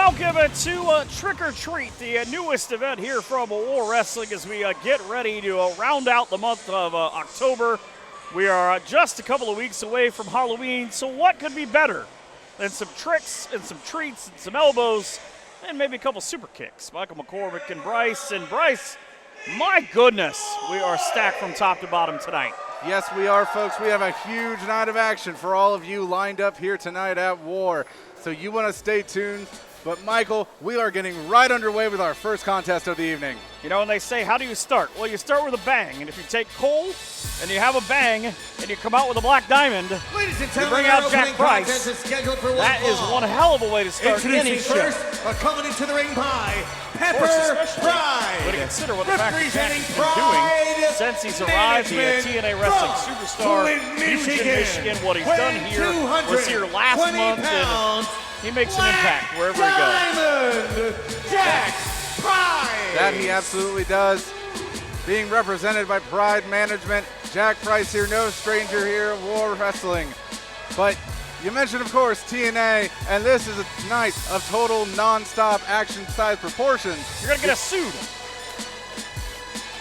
welcome to Trick or Treat, the newest event here from War Wrestling as we get ready to round out the month of October. We are just a couple of weeks away from Halloween, so what could be better than some tricks and some treats and some elbows and maybe a couple super kicks? Michael McCormick and Bryce. And Bryce, my goodness, we are stacked from top to bottom tonight. Yes, we are, folks. We have a huge night of action for all of you lined up here tonight at War. So you want to stay tuned. But, Michael, we are getting right underway with our first contest of the evening. You know, when they say, how do you start? Well, you start with a bang. And if you take Cole and you have a bang and you come out with a black diamond, Ladies and you gentlemen, bring out Jack Price. That is one hell of a way to start any show. First, coming into the ring by Pepper Pride. When you consider what the fact that Jack has been doing since he's arrived, the TNA Wrestling Superstar, huge in Michigan. What he's done here was here last month, and he makes an impact wherever he goes. Jack Price. That he absolutely does. Being represented by Pride Management, Jack Price here, no stranger here at War Wrestling. But you mentioned, of course, TNA, and this is a night of total non-stop action-sized proportions. You're going to get us sued.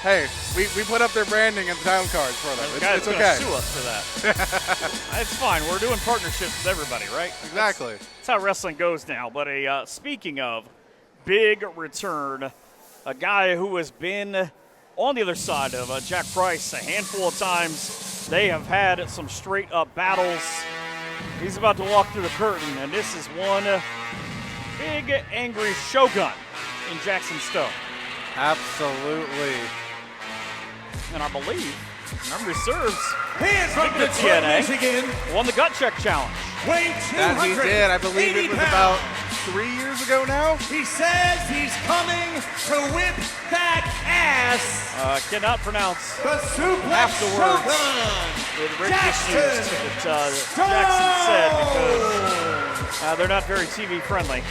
Hey, we put up their branding and title cards for them. It's okay. Sue us for that. It's fine. We're doing partnerships with everybody, right? Exactly. That's how wrestling goes now. But speaking of big return, a guy who has been on the other side of Jack Price a handful of times. They have had some straight-up battles. He's about to walk through the curtain, and this is one big, angry shogun in Jaxon Stone. Absolutely. And I believe, if memory serves, He is from Detroit, Michigan. won the gut check challenge. Weighing That he did. I believe it was about 3 years ago now. He says he's coming to whip that ass. Cannot pronounce The suplex half the words shogun. that Rick Jaxon used that Jaxon said because they're not very TV friendly.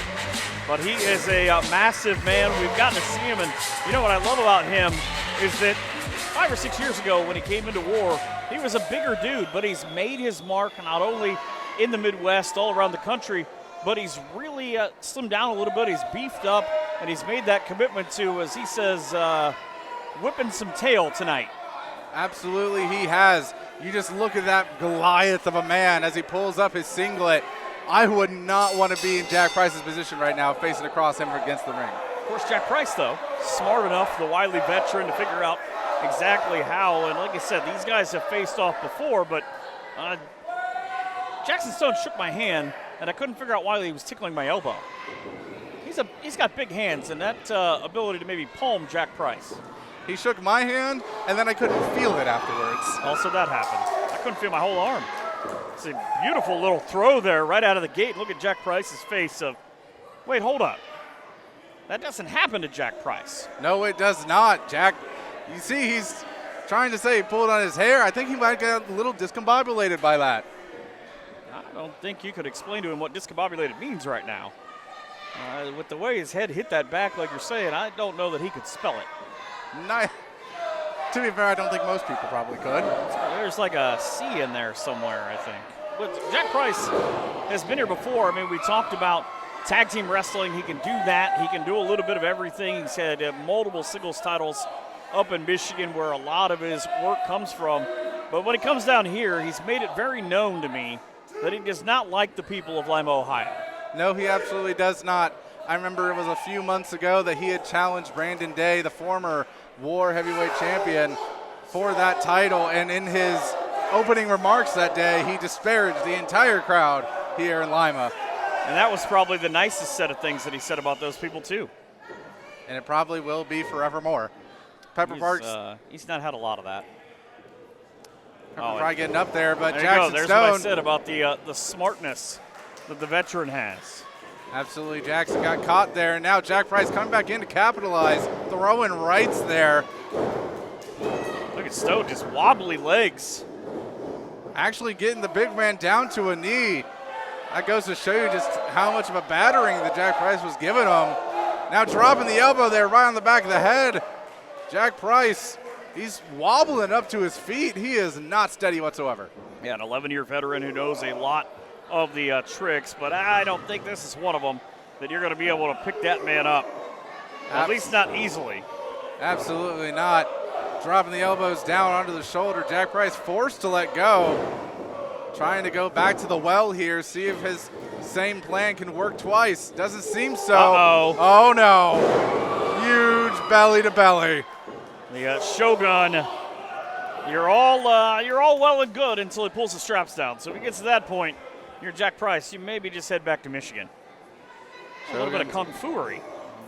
But he is a massive man. We've gotten to see him, and you know what I love about him is that 5 or 6 years ago when he came into War, he was a bigger dude, but he's made his mark not only in the Midwest, all around the country, but he's really slimmed down a little bit. He's beefed up, and he's made that commitment to, as he says, whipping some tail tonight. Absolutely, he has. You just look at that Goliath of a man as he pulls up his singlet. I would not want to be in Jack Price's position right now, facing across him against the ring. Of course, Jack Price, though, smart enough, the wily veteran, to figure out exactly how. And like I said, these guys have faced off before, but Jaxon Stone shook my hand, and I couldn't figure out why he was tickling my elbow. He's got big hands, and that ability to maybe palm Jack Price. He shook my hand, and then I couldn't feel it afterwards. Also, that happened. I couldn't feel my whole arm. It's a beautiful little throw there right out of the gate. Look at Jack Price's face of, wait, hold up. That doesn't happen to Jack Price. No, it does not, Jack. You see, he's trying to say he pulled on his hair. I think he might get a little discombobulated by that. I don't think you could explain to him what discombobulated means right now. With the way his head hit that back, like you're saying, I don't know that he could spell it. To be fair, I don't think most people probably could. There's like a C in there somewhere, I think. But Jack Price has been here before. I mean, we talked about tag team wrestling. He can do that. He can do a little bit of everything. He's had multiple singles titles up in Michigan where a lot of his work comes from. But when he comes down here, he's made it very known to me that he does not like the people of Lima, Ohio. No, he absolutely does not. I remember it was a few months ago that he had challenged Brandon Day, the former War Heavyweight Champion, for that title. And in his opening remarks that day, he disparaged the entire crowd here in Lima. And that was probably the nicest set of things that he said about those people, too. And it probably will be forevermore. Pepper Parks. He's not had a lot of that. Pepper Fry getting up there, but there Jaxon There's Stone. what I said about the smartness that the veteran has. Absolutely, Jaxon got caught there, and now Jack Price coming back in to capitalize, throwing rights there. Look at Stone, just wobbly legs. Actually getting the big man down to a knee. That goes to show you just how much of a battering that Jack Price was giving him. Now dropping the elbow there right on the back of the head. Jack Price, he's wobbling up to his feet. He is not steady whatsoever. Yeah, an 11-year veteran who knows a lot of the tricks, but I don't think this is one of them. that you're going to be able to pick that man up. At least not easily. Absolutely not. Dropping the elbows down onto the shoulder. Jack Price forced to let go. Trying to go back to the well here, see if his same plan can work twice. Doesn't seem so. Uh-oh. Oh no. Huge belly to belly. The Shogun, you're all well and good until he pulls the straps down. So if he gets to that point, you're Jack Price, you maybe just head back to Michigan. A little bit of kung fu-ery.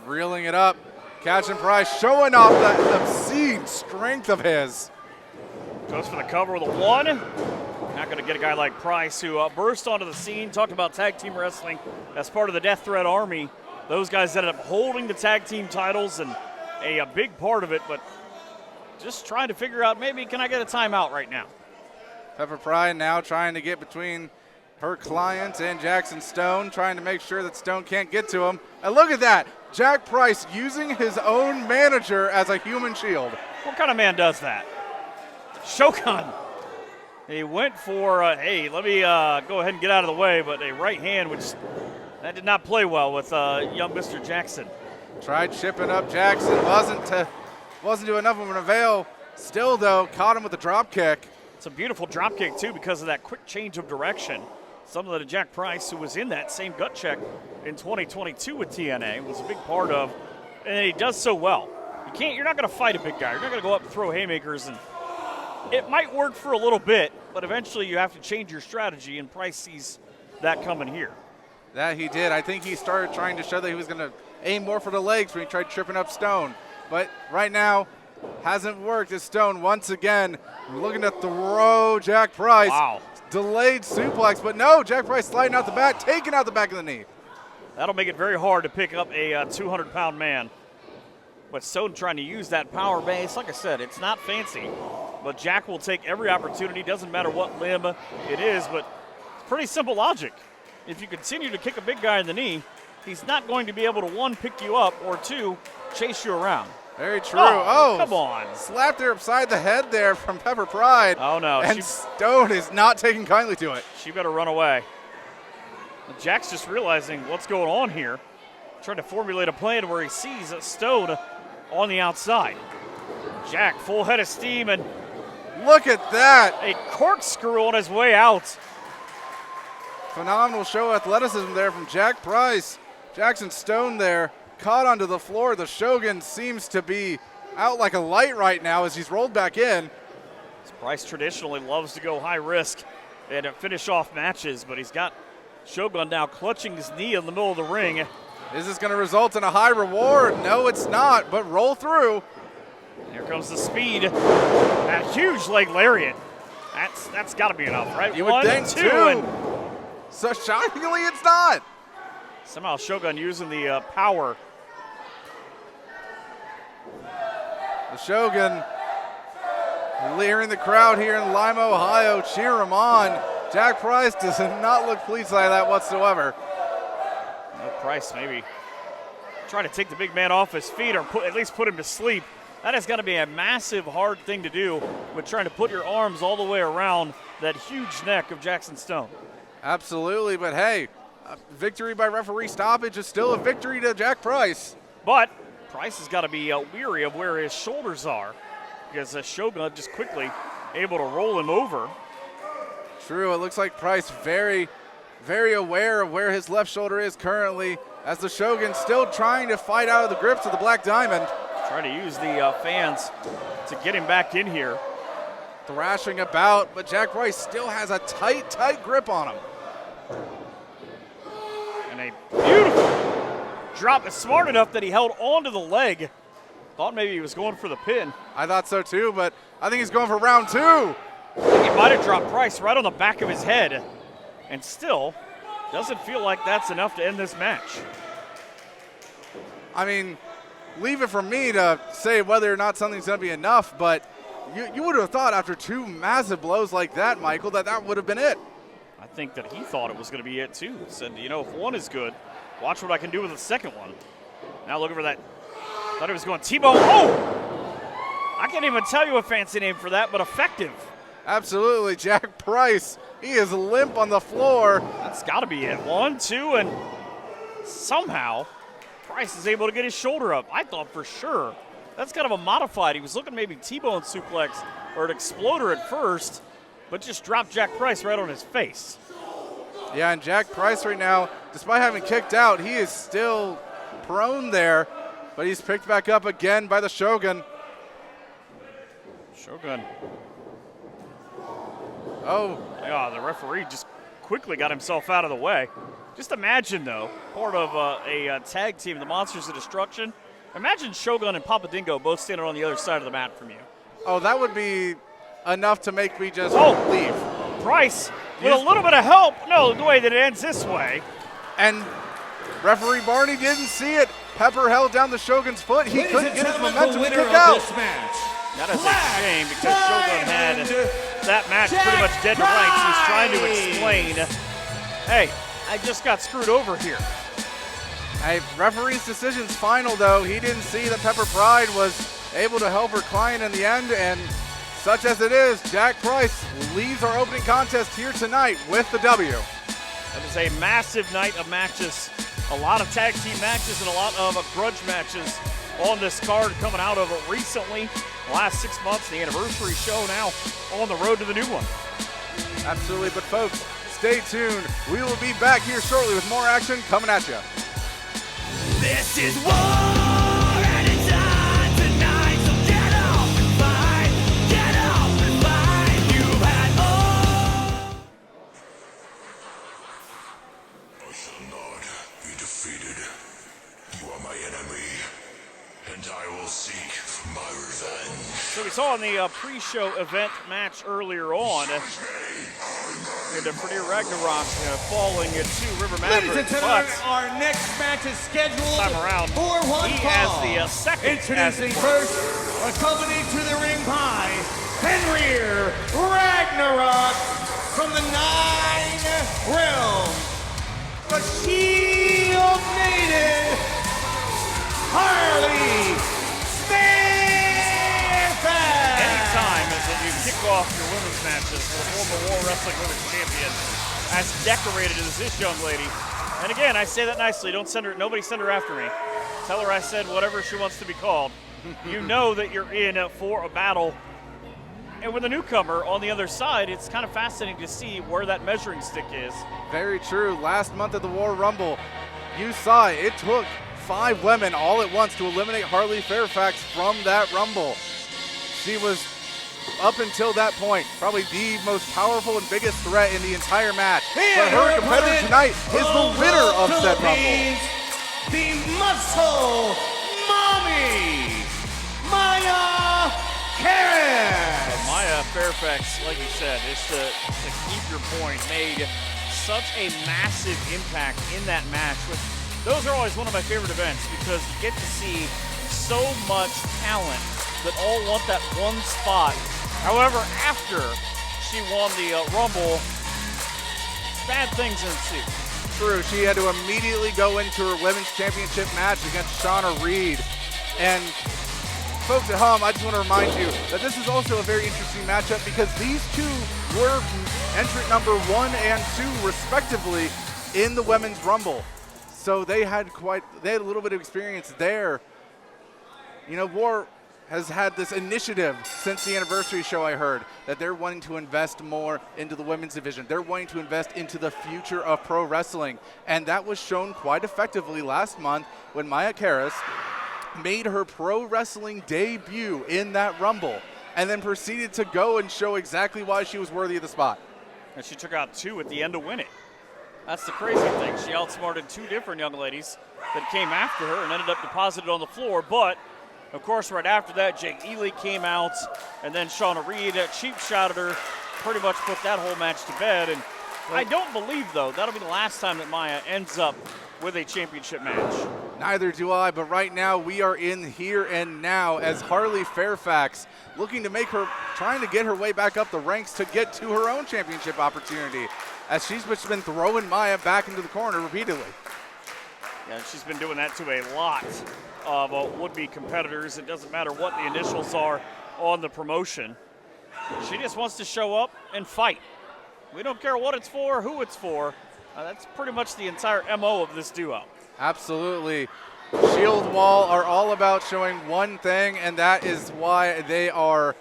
Reeling it up. Catching Price, showing off that obscene strength of his. Goes for the cover with a 1. Not going to get a guy like Price, who burst onto the scene. Talked about tag team wrestling as part of the Death Threat Army. Those guys ended up holding the tag team titles and a big part of it, but just trying to figure out, maybe can I get a timeout right now? Pepper Pride now trying to get between her client and Jaxon Stone, trying to make sure that Stone can't get to him. And look at that. Jack Price using his own manager as a human shield. What kind of man does that? Shogun. He went for, hey, let me go ahead and get out of the way, but a right hand, which that did not play well with young Mr. Jaxon. Tried chipping up Jaxon, wasn't to enough of an avail. Still, though, caught him with a drop kick. It's a beautiful drop kick, too, because of that quick change of direction. Something that Jack Price, who was in that same gut check in 2022 with TNA, was a big part of, and he does so well. You're not going to fight a big guy. You're not going to go up and throw haymakers, and it might work for a little bit, but eventually you have to change your strategy, and Price sees that coming here. That he did. I think he started trying to show that he was going to aim more for the legs when he tried tripping up Stone. But right now, hasn't worked as Stone once again looking to throw Jack Price. Wow. Delayed suplex, but no, Jack Price sliding out the back, taking out the back of the knee. That'll make it very hard to pick up a 200-pound man. But Stone trying to use that power base. Like I said, it's not fancy, but Jack will take every opportunity. Doesn't matter what limb it is, but it's pretty simple logic. If you continue to kick a big guy in the knee, he's not going to be able to, 1, pick you up, or 2, chase you around. Very true. Oh, come on. Slapped her upside the head there from Pepper Pride. Oh, no. And Stone is not taking kindly to it. She better run away. Jack's just realizing what's going on here. Trying to formulate a plan where he sees Stone on the outside. Jack, full head of steam, and look at that. A corkscrew on his way out. Phenomenal show of athleticism there from Jack Price. Jaxon Stone there. Caught onto the floor. The Shogun seems to be out like a light right now as he's rolled back in. Price traditionally loves to go high risk and finish off matches, but he's got Shogun now clutching his knee in the middle of the ring. Is this going to result in a high reward? No, it's not, but roll through. Here comes the speed. That huge leg lariat. That's got to be enough, right? You would think 2. And so shockingly, it's not. Somehow Shogun using the power. The Shogun leering the crowd here in Lima, Ohio. Cheer him on. Jack Price does not look pleased by that whatsoever. No, Price maybe trying to take the big man off his feet, or at least put him to sleep. That has got to be a massive, hard thing to do with trying to put your arms all the way around that huge neck of Jaxon Stone. Absolutely, but hey, victory by referee stoppage is still a victory to Jack Price. But Price has got to be weary of where his shoulders are, because Shogun just quickly able to roll him over. True, it looks like Price very, very aware of where his left shoulder is currently, as the Shogun still trying to fight out of the grips of the Black Diamond. Trying to use the fans to get him back in here. Thrashing about, but Jack Price still has a tight, tight grip on him. And a beautiful drop. It's smart enough that he held onto the leg. Thought maybe he was going for the pin. I thought so too, but I think he's going for round 2. I think he might have dropped Price right on the back of his head. And still, doesn't feel like that's enough to end this match. I mean, leave it for me to say whether or not something's going to be enough, but you would have thought after 2 massive blows like that, Michael, that would have been it. I think that he thought it was going to be it too. Said, you know, if one is good, watch what I can do with the second one. Now looking for that. Thought he was going T-bone. Oh! I can't even tell you a fancy name for that, but effective. Absolutely, Jack Price. He is limp on the floor. That's got to be it. 1, 2, and somehow Price is able to get his shoulder up. I thought for sure that's kind of a modified. He was looking maybe T-bone suplex or an exploder at first, but just dropped Jack Price right on his face. Yeah, and Jack Price right now, despite having kicked out, he is still prone there, but he's picked back up again by the Shogun. Shogun. Oh. Yeah, the referee just quickly got himself out of the way. Just imagine, though, part of a tag team, the Monsters of Destruction. Imagine Shogun and Papa Dingo both standing on the other side of the mat from you. Oh, that would be enough to make me just leave. Price, with a little bit of help. No, the way that it ends this way. And referee Barney didn't see it. Pepper held down the Shogun's foot. He couldn't get his momentum to kick out. That is a shame because Shogun had that match pretty much dead to rights. He's trying to explain, hey, I just got screwed over here. Hey, referee's decision's final, though. He didn't see that Pepper Pride was able to help her client in the end, and such as it is, Jack Price leaves our opening contest here tonight with the W. That is a massive night of matches. A lot of tag team matches and a lot of grudge matches on this card coming out of it recently. The last 6 months, the anniversary show now on the road to the new one. Absolutely, but folks, stay tuned. We will be back here shortly with more action coming at you. This is war and it's on tonight, so get up and fight, get up and fight. You've had all. I shall not be defeated. You are my enemy, and I will seek my revenge. So we saw in the pre-show event match earlier on, the Pretty Ragnarok falling to River Maverick. Ladies and gentlemen, our next match is scheduled time around, for one he fall. has the second. Introducing first, accompanied to the ring by Fenrir Ragnarok from the Nine Realms, the Shield Maiden, Harley Fairfax. Anytime that you kick off your women's matches with a former War Wrestling Women's Champion as decorated as this young lady. And again, I say that nicely. Don't send her. Nobody send her after me. Tell her I said whatever she wants to be called. You know that you're in for a battle. And with a newcomer on the other side, it's kind of fascinating to see where that measuring stick is. Very true. Last month at the War Rumble, you saw it. It took 5 women all at once to eliminate Harley Fairfax from that Rumble. She was, up until that point, probably the most powerful and biggest threat in the entire match. But her competitor tonight is the winner of said Rumble. The Muscle Mommy, Maya Caras. Maya Fairfax, like you said, is to keep your point, made such a massive impact in that match. Those are always one of my favorite events because you get to see so much talent that all want that one spot. However, after she won the Rumble, bad things ensued. True, she had to immediately go into her women's championship match against Shawna Reed. And folks at home, I just want to remind you that this is also a very interesting matchup because these two were entrant number 1 and 2 respectively in the women's Rumble. So they had a little bit of experience there. You know, War has had this initiative since the anniversary show, I heard, that they're wanting to invest more into the women's division. They're wanting to invest into the future of pro wrestling. And that was shown quite effectively last month when Maya Caras made her pro wrestling debut in that Rumble and then proceeded to go and show exactly why she was worthy of the spot. And she took out 2 at the end to win it. That's the crazy thing. She outsmarted 2 different young ladies that came after her and ended up deposited on the floor. But, of course, right after that, Jake Ely came out, and then Shawna Reed cheap shot at her, pretty much put that whole match to bed. And I don't believe, though, that'll be the last time that Maya ends up with a championship match. Neither do I, but right now we are in here and now as Harley Fairfax looking to trying to get her way back up the ranks to get to her own championship opportunity, as she's just been throwing Maya back into the corner repeatedly. Yeah, she's been doing that to a lot of would-be competitors. It doesn't matter what the initials are on the promotion. She just wants to show up and fight. We don't care what it's for, who it's for. That's pretty much the entire MO of this duo. Absolutely. Shield Wall are all about showing one thing, and that is why they are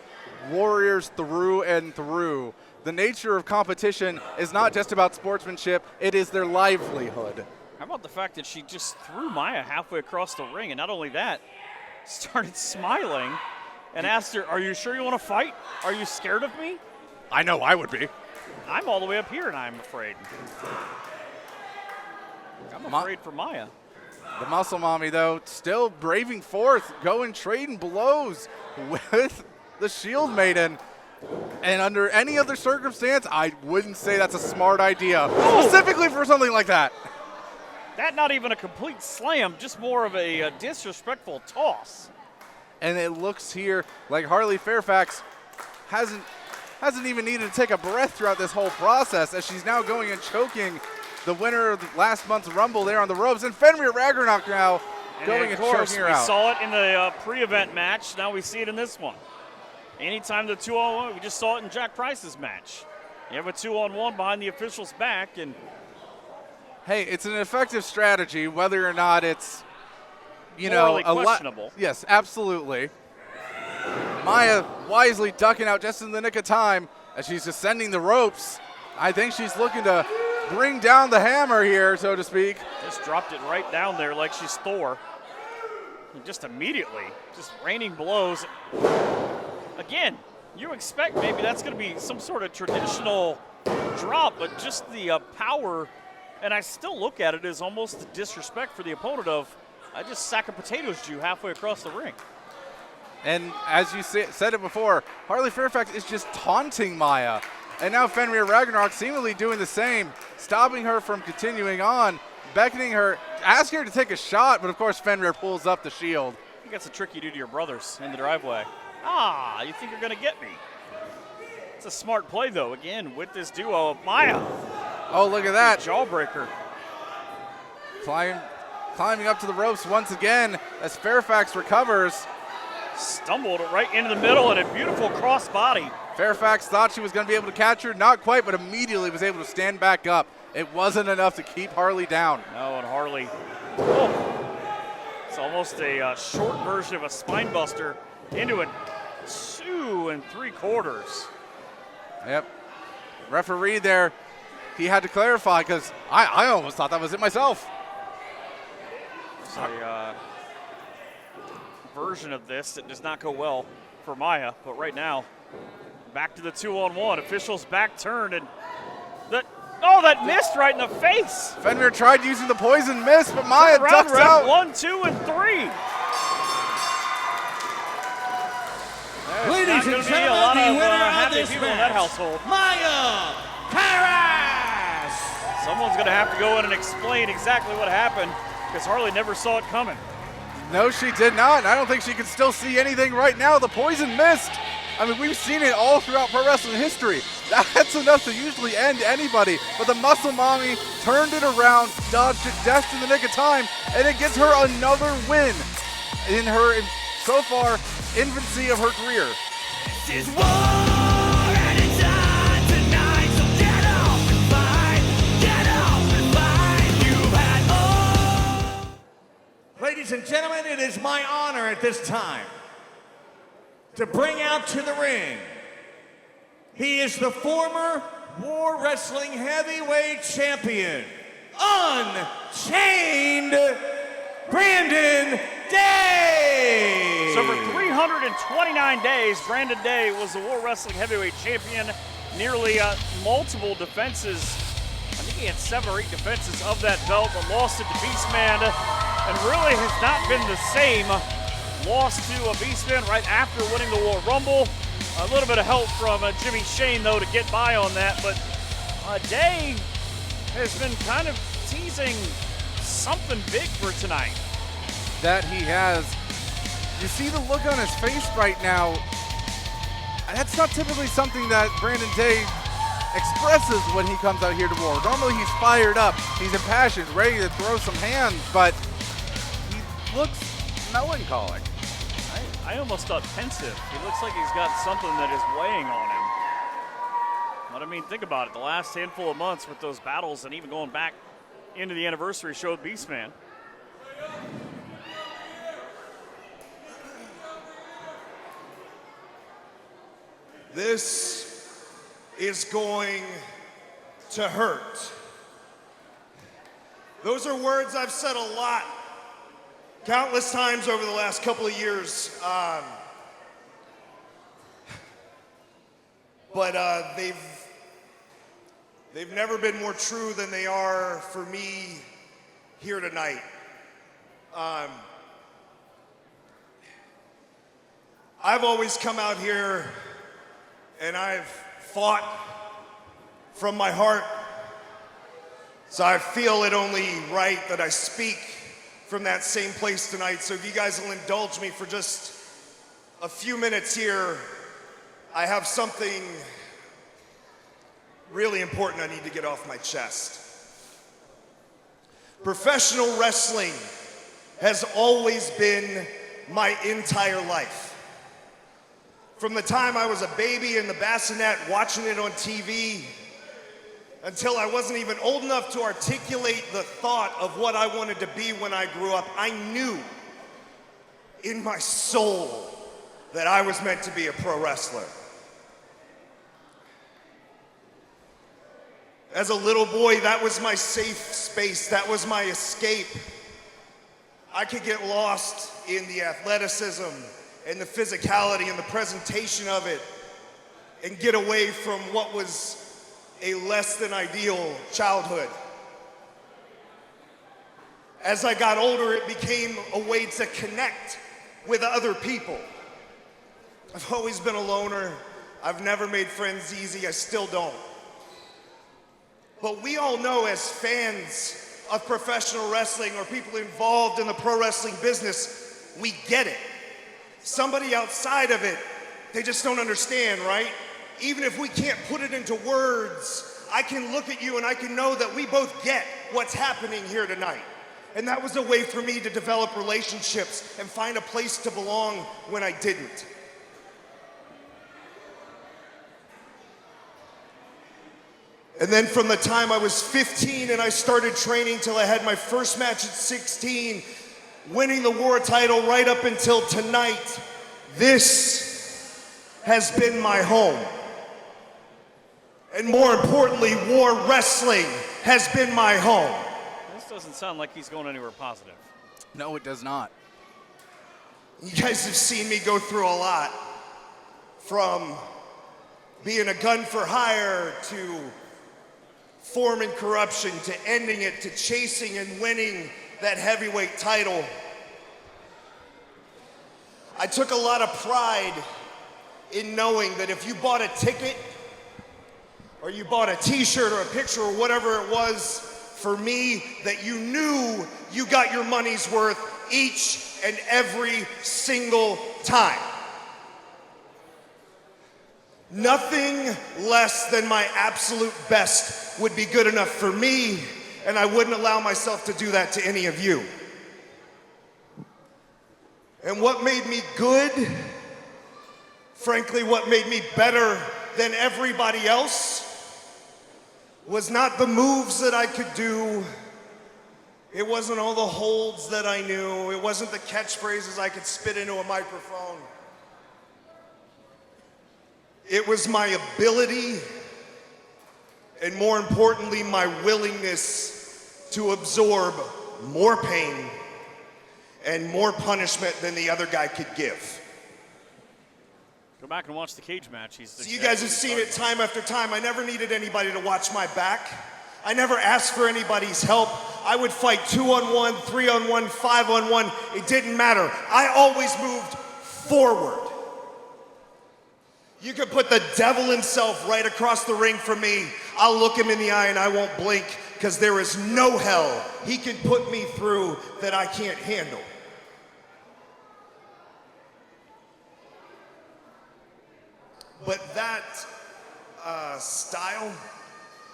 warriors through and through. The nature of competition is not just about sportsmanship, it is their livelihood. How about the fact that she just threw Maya halfway across the ring, and not only that, started smiling and asked her, "Are you sure you want to fight? Are you scared of me?" I know I would be. I'm all the way up here, and I'm afraid. I'm afraid for Maya. The Muscle Mommy, though, still braving forth, going trading blows with the Shield Maiden. And under any other circumstance, I wouldn't say that's a smart idea, specifically for something like that. That not even a complete slam, just more of a disrespectful toss. And it looks here like Harley Fairfax hasn't even needed to take a breath throughout this whole process, as she's now going and choking the winner of last month's Rumble there on the ropes. And Fenrir Ragnarok now going and choking her out. We saw it in the pre-event match. Now we see it in this one. Anytime the 2-on-1, we just saw it in Jack Price's match. You have a 2-on-1 behind the official's back, and hey, it's an effective strategy, whether or not it's, morally questionable. Yes, absolutely. Maya wisely ducking out just in the nick of time as she's descending the ropes. I think she's looking to bring down the hammer here, so to speak. Just dropped it right down there like she's Thor. And just immediately, just raining blows. Again, you expect maybe that's going to be some sort of traditional drop, but just the power, and I still look at it as almost the disrespect for the opponent of, I just sack of potatoes you halfway across the ring. And as you said it before, Harley Fairfax is just taunting Maya. And now Fenrir Ragnarok seemingly doing the same, stopping her from continuing on, beckoning her, asking her to take a shot, but of course Fenrir pulls up the shield. I think that's a trick you do to your brothers in the driveway. You think you're going to get me. It's a smart play, though, again, with this duo of Maya. Oh, look at that. Jawbreaker. Climbing up to the ropes once again as Fairfax recovers. Stumbled right into the middle and a beautiful crossbody. Fairfax thought she was going to be able to catch her. Not quite, but immediately was able to stand back up. It wasn't enough to keep Harley down. No, and Harley, it's almost a short version of a spine buster into a 2 3/4. Yep. Referee there, he had to clarify because I almost thought that was it myself. It's a version of this that does not go well for Maya, but right now, back to the 2-on-1. Officials back turned, and that missed right in the face. Fenrir tried using the poison mist, but Maya ducks out. 1, 2, and 3. Ladies and gentlemen, a lot the of winner of happy this people match, in that household. Maya Caras. Someone's going to have to go in and explain exactly what happened, because Harley never saw it coming. No, she did not. And I don't think she can still see anything right now. The poison mist. I mean, we've seen it all throughout pro wrestling history. That's enough to usually end anybody. But the Muscle Mommy turned it around, dodged it just in the nick of time, and it gets her another win in her, so far, infancy of her career. This is war and it's on tonight, so get up and fight. Get up and fight. You've had all. Ladies and gentlemen, it is my honor at this time to bring out to the ring. He is the former War Wrestling Heavyweight Champion, Unchained Brandon Day. So for 329 days, Brandon Day was the War Wrestling Heavyweight Champion. Nearly multiple defenses. I think he had 7 or 8 defenses of that belt, but lost it to Beastman, and really has not been the same. Lost to a Beastman right after winning the War Rumble. A little bit of help from Jimmy Shane, though, to get by on that. But Day has been kind of teasing something big for tonight. That he has. You see the look on his face right now. That's not typically something that Brandon Day expresses when he comes out here to war. Normally he's fired up, he's impassioned, ready to throw some hands, but he looks melancholic. I almost thought pensive. He looks like he's got something that is weighing on him. But I mean, think about it. The last handful of months with those battles and even going back into the anniversary show with Beastman, This is going to hurt. Those are words I've said a lot, countless times over the last couple of years. But they've never been more true than they are for me here tonight. I've always come out here and I've fought from my heart. So I feel it only right that I speak from that same place tonight. So if you guys will indulge me for just a few minutes here, I have something really important I need to get off my chest. Professional wrestling has always been my entire life. From the time I was a baby in the bassinet watching it on TV, until I wasn't even old enough to articulate the thought of what I wanted to be when I grew up, I knew in my soul that I was meant to be a pro wrestler. As a little boy, that was my safe space, that was my escape. I could get lost in the athleticism and the physicality and the presentation of it and get away from what was a less than ideal childhood. As I got older, it became a way to connect with other people. I've always been a loner. I've never made friends easy. I still don't. But we all know as fans of professional wrestling or people involved in the pro wrestling business, we get it. Somebody outside of it, they just don't understand, right? Even if we can't put it into words, I can look at you and I can know that we both get what's happening here tonight. And that was a way for me to develop relationships and find a place to belong when I didn't. And then from the time I was 15 and I started training till I had my first match at 16, winning the war title right up until tonight, this has been my home. And more importantly, war wrestling has been my home. This doesn't sound like he's going anywhere positive. No, it does not. You guys have seen me go through a lot, from being a gun for hire to forming corruption to ending it to chasing and winning that heavyweight title. I took a lot of pride in knowing that if you bought a ticket or you bought a t-shirt or a picture or whatever it was for me, that you knew you got your money's worth each and every single time. Nothing less than my absolute best would be good enough for me, and I wouldn't allow myself to do that to any of you. And what made me good, frankly, what made me better than everybody else, was not the moves that I could do. It wasn't all the holds that I knew. It wasn't the catchphrases I could spit into a microphone. It was my ability, and more importantly, my willingness to absorb more pain and more punishment than the other guy could give. Go back and watch the cage match. So you guys have seen it time after time. I never needed anybody to watch my back. I never asked for anybody's help. I would fight 2-on-1, 3-on-1, 5-on-1. It didn't matter. I always moved forward. You could put the devil himself right across the ring from me. I'll look him in the eye and I won't blink, because there is no hell he can put me through that I can't handle. But that style,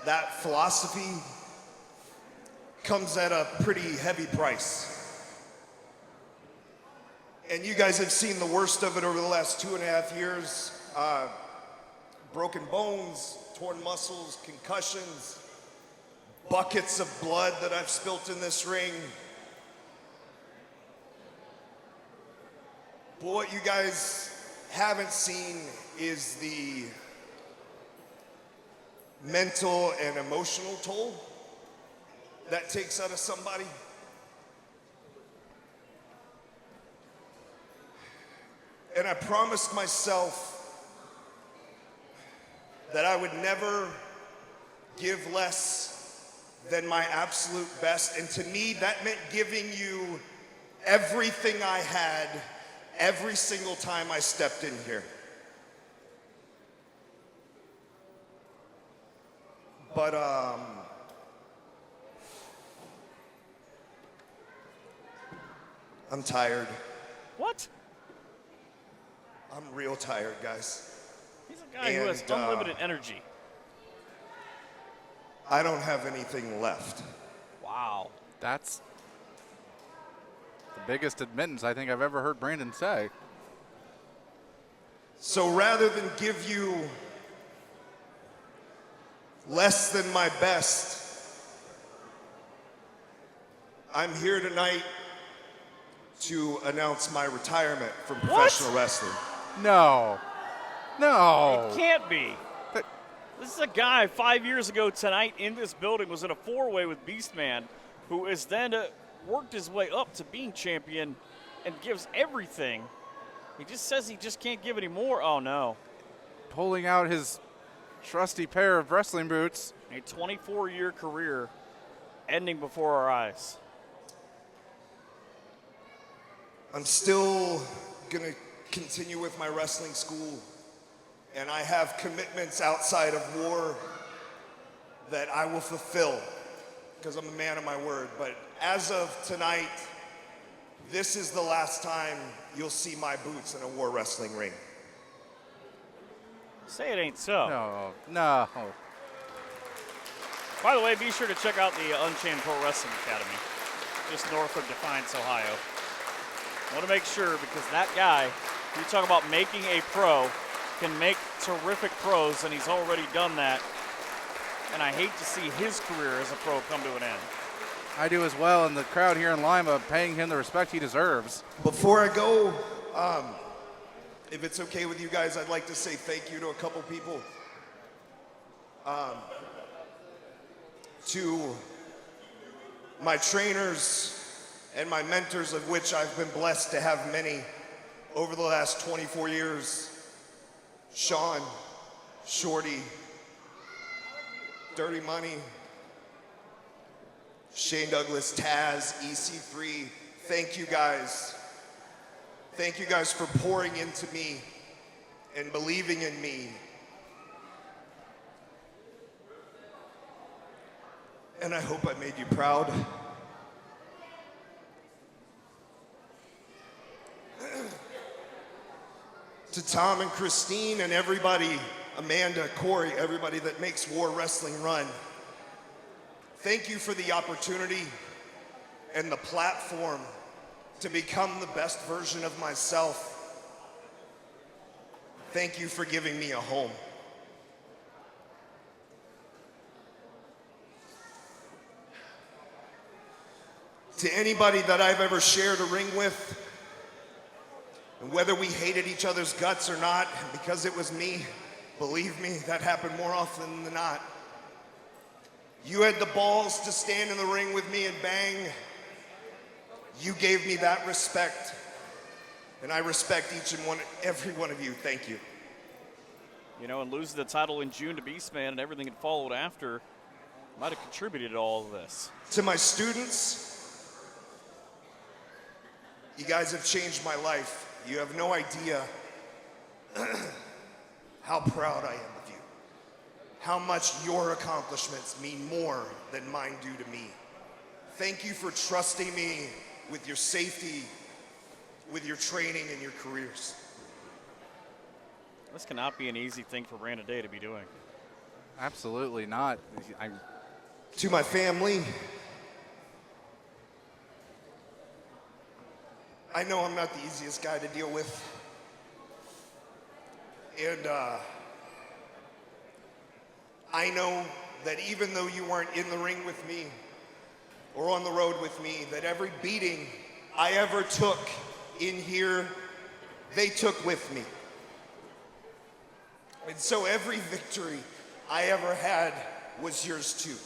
that philosophy, comes at a pretty heavy price. And you guys have seen the worst of it over the last 2.5 years. Broken bones, torn muscles, concussions, buckets of blood that I've spilt in this ring. But what you guys haven't seen is the mental and emotional toll that takes out of somebody. And I promised myself that I would never give less than my absolute best. And to me, that meant giving you everything I had every single time I stepped in here. But I'm tired. What? I'm real tired, guys. He's a guy who has unlimited energy. I don't have anything left. Wow. That's the biggest admittance I think I've ever heard Brandon say. So rather than give you less than my best, I'm here tonight to announce my retirement from professional wrestling. No. No. It can't be. This is a guy 5 years ago tonight in this building was in a four-way with Beastman, who is then worked his way up to being champion and gives everything. He just says he just can't give any more. Oh, no. Pulling out his trusty pair of wrestling boots. A 24-year career ending before our eyes. I'm still gonna continue with my wrestling school, and I have commitments outside of war that I will fulfill because I'm a man of my word. But as of tonight, this is the last time you'll see my boots in a war wrestling ring. Say it ain't so. No. No. By the way, be sure to check out the Unchained Pro Wrestling Academy, just north of Defiance, Ohio. I want to make sure because that guy, you talk about making a pro, can make terrific pros, and he's already done that. And I hate to see his career as a pro come to an end. I do as well, and the crowd here in Lima paying him the respect he deserves. Before I go, if it's okay with you guys, I'd like to say thank you to a couple people. To my trainers and my mentors, of which I've been blessed to have many over the last 24 years. Sean, Shorty, Dirty Money, Shane Douglas, Taz, EC3, thank you guys. Thank you guys for pouring into me and believing in me. And I hope I made you proud. To Tom and Christine and everybody, Amanda, Corey, everybody that makes War Wrestling run, thank you for the opportunity and the platform to become the best version of myself. Thank you for giving me a home. To anybody that I've ever shared a ring with, and whether we hated each other's guts or not, because it was me, believe me, that happened more often than not. You had the balls to stand in the ring with me and bang. You gave me that respect, and I respect each and every one of you. Thank you. You know, and losing the title in June to Beastman and everything that followed after might have contributed to all of this. To my students, you guys have changed my life. You have no idea how proud I am of you. How much your accomplishments mean more than mine do to me. Thank you for trusting me with your safety, with your training and your careers. This cannot be an easy thing for Brandon Day to be doing. Absolutely not. To my family, I know I'm not the easiest guy to deal with. And I know that even though you weren't in the ring with me or on the road with me, that every beating I ever took in here, they took with me. And so every victory I ever had was yours too.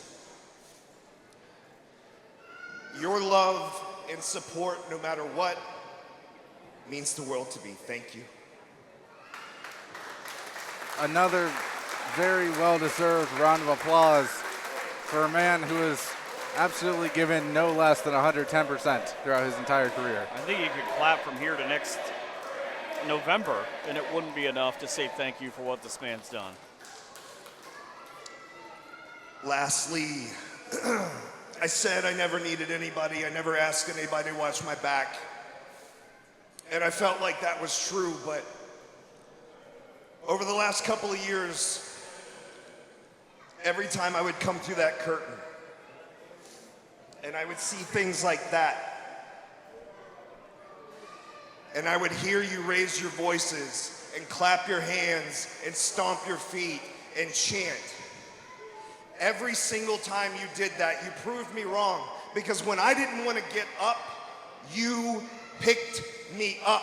Your love and support, no matter what, means the world to me. Thank you. Another very well-deserved round of applause for a man who has absolutely given no less than 110% throughout his entire career. I think you could clap from here to next November, and it wouldn't be enough to say thank you for what this man's done. Lastly, I said I never needed anybody. I never asked anybody to watch my back. And I felt like that was true, but over the last couple of years, every time I would come through that curtain and I would see things like that, and I would hear you raise your voices and clap your hands and stomp your feet and chant. Every single time you did that, you proved me wrong, because when I didn't want to get up, you picked me up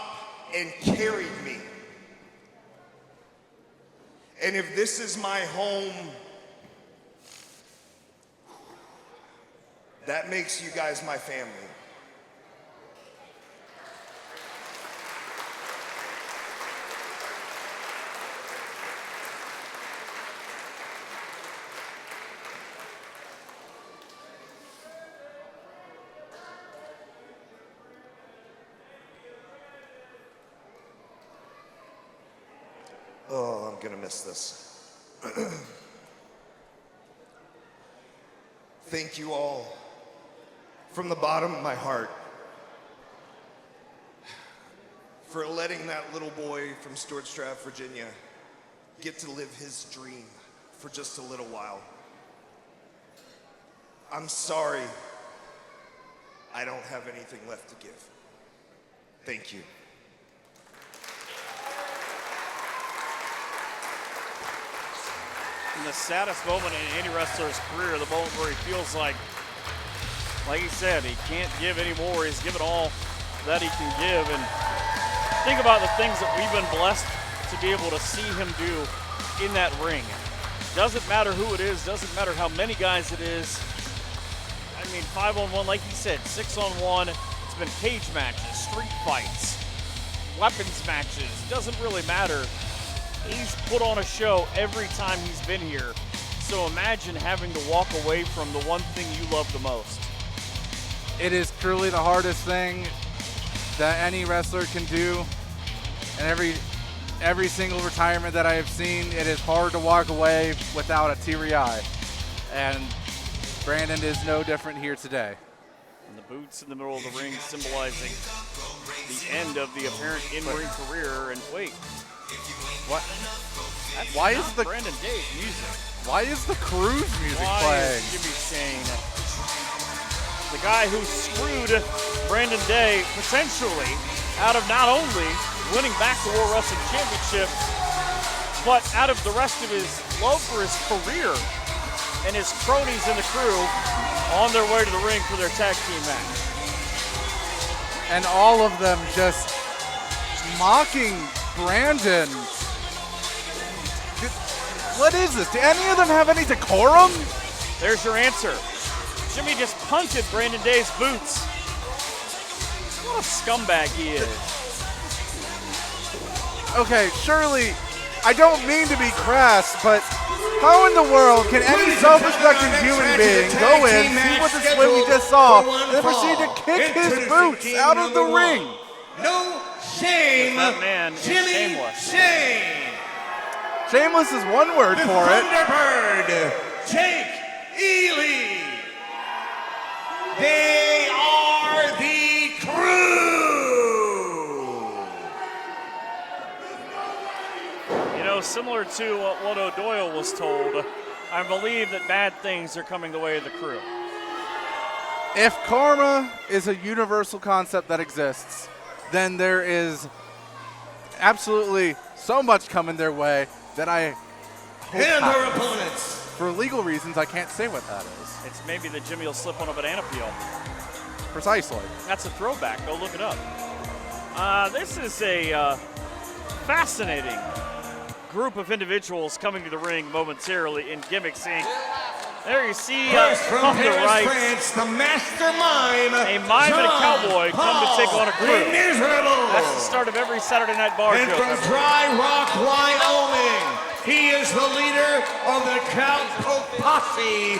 and carried me. And if this is my home, that makes you guys my family. Oh, I'm gonna miss this. Thank you all from the bottom of my heart for letting that little boy from Stewartstraff, Virginia, get to live his dream for just a little while. I'm sorry I don't have anything left to give. Thank you. In the saddest moment in any wrestler's career, the moment where he feels like he said, he can't give any more. He's given all that he can give. And think about the things that we've been blessed to be able to see him do in that ring. Doesn't matter who it is, doesn't matter how many guys it is. I mean, 5-on-1, like he said, 6-on-1. It's been cage matches, street fights, weapons matches. Doesn't really matter. He's put on a show every time he's been here. So imagine having to walk away from the one thing you love the most. It is truly the hardest thing that any wrestler can do. And every single retirement that I have seen, it is hard to walk away without a teary eye. And Brandon is no different here today. And the boots in the middle of the ring symbolizing the end of the apparent in-ring career. And wait. What? That's Why not is the Brandon Day's music? Why is the Cruise music Why playing? is Jimmy saying the guy who screwed Brandon Day potentially out of not only winning back the World Wrestling Championship, but out of the rest of his love for his career, and his cronies in the Krue on their way to the ring for their tag team match. And all of them just mocking Brandon. What is this? Do any of them have any decorum? There's your answer. Jimmy just punted Brandon Day's boots. What a scumbag he is. Okay, surely, I don't mean to be crass, but how in the world can any self-respecting human being go in, see what the swim we just saw, and then proceed to kick his boots out of the ring? No shame. That man is Jimmy shameless. Shame. Shameless is one word The for it. Thunderbird, Jake Ely. They are the Krue. You know, similar to what O'Doyle was told, I believe that bad things are coming the way of the Krue. If karma is a universal concept that exists, then there is absolutely so much coming their way that I hope And their happens. opponents. For legal reasons, I can't say what that is. It's maybe that Jimmy will slip on a banana peel. Precisely. That's a throwback. Go look it up. This is a fascinating group of individuals coming to the ring momentarily in Gimmicks Inc. There you see First from off the Paris, right, France, the master mime, a mime and a cowboy come to take on a crew. Miserable. That's the start of every Saturday Night Bar And joke. from Dry Rock, Wyoming, he is the leader of the Cowpoke Posse,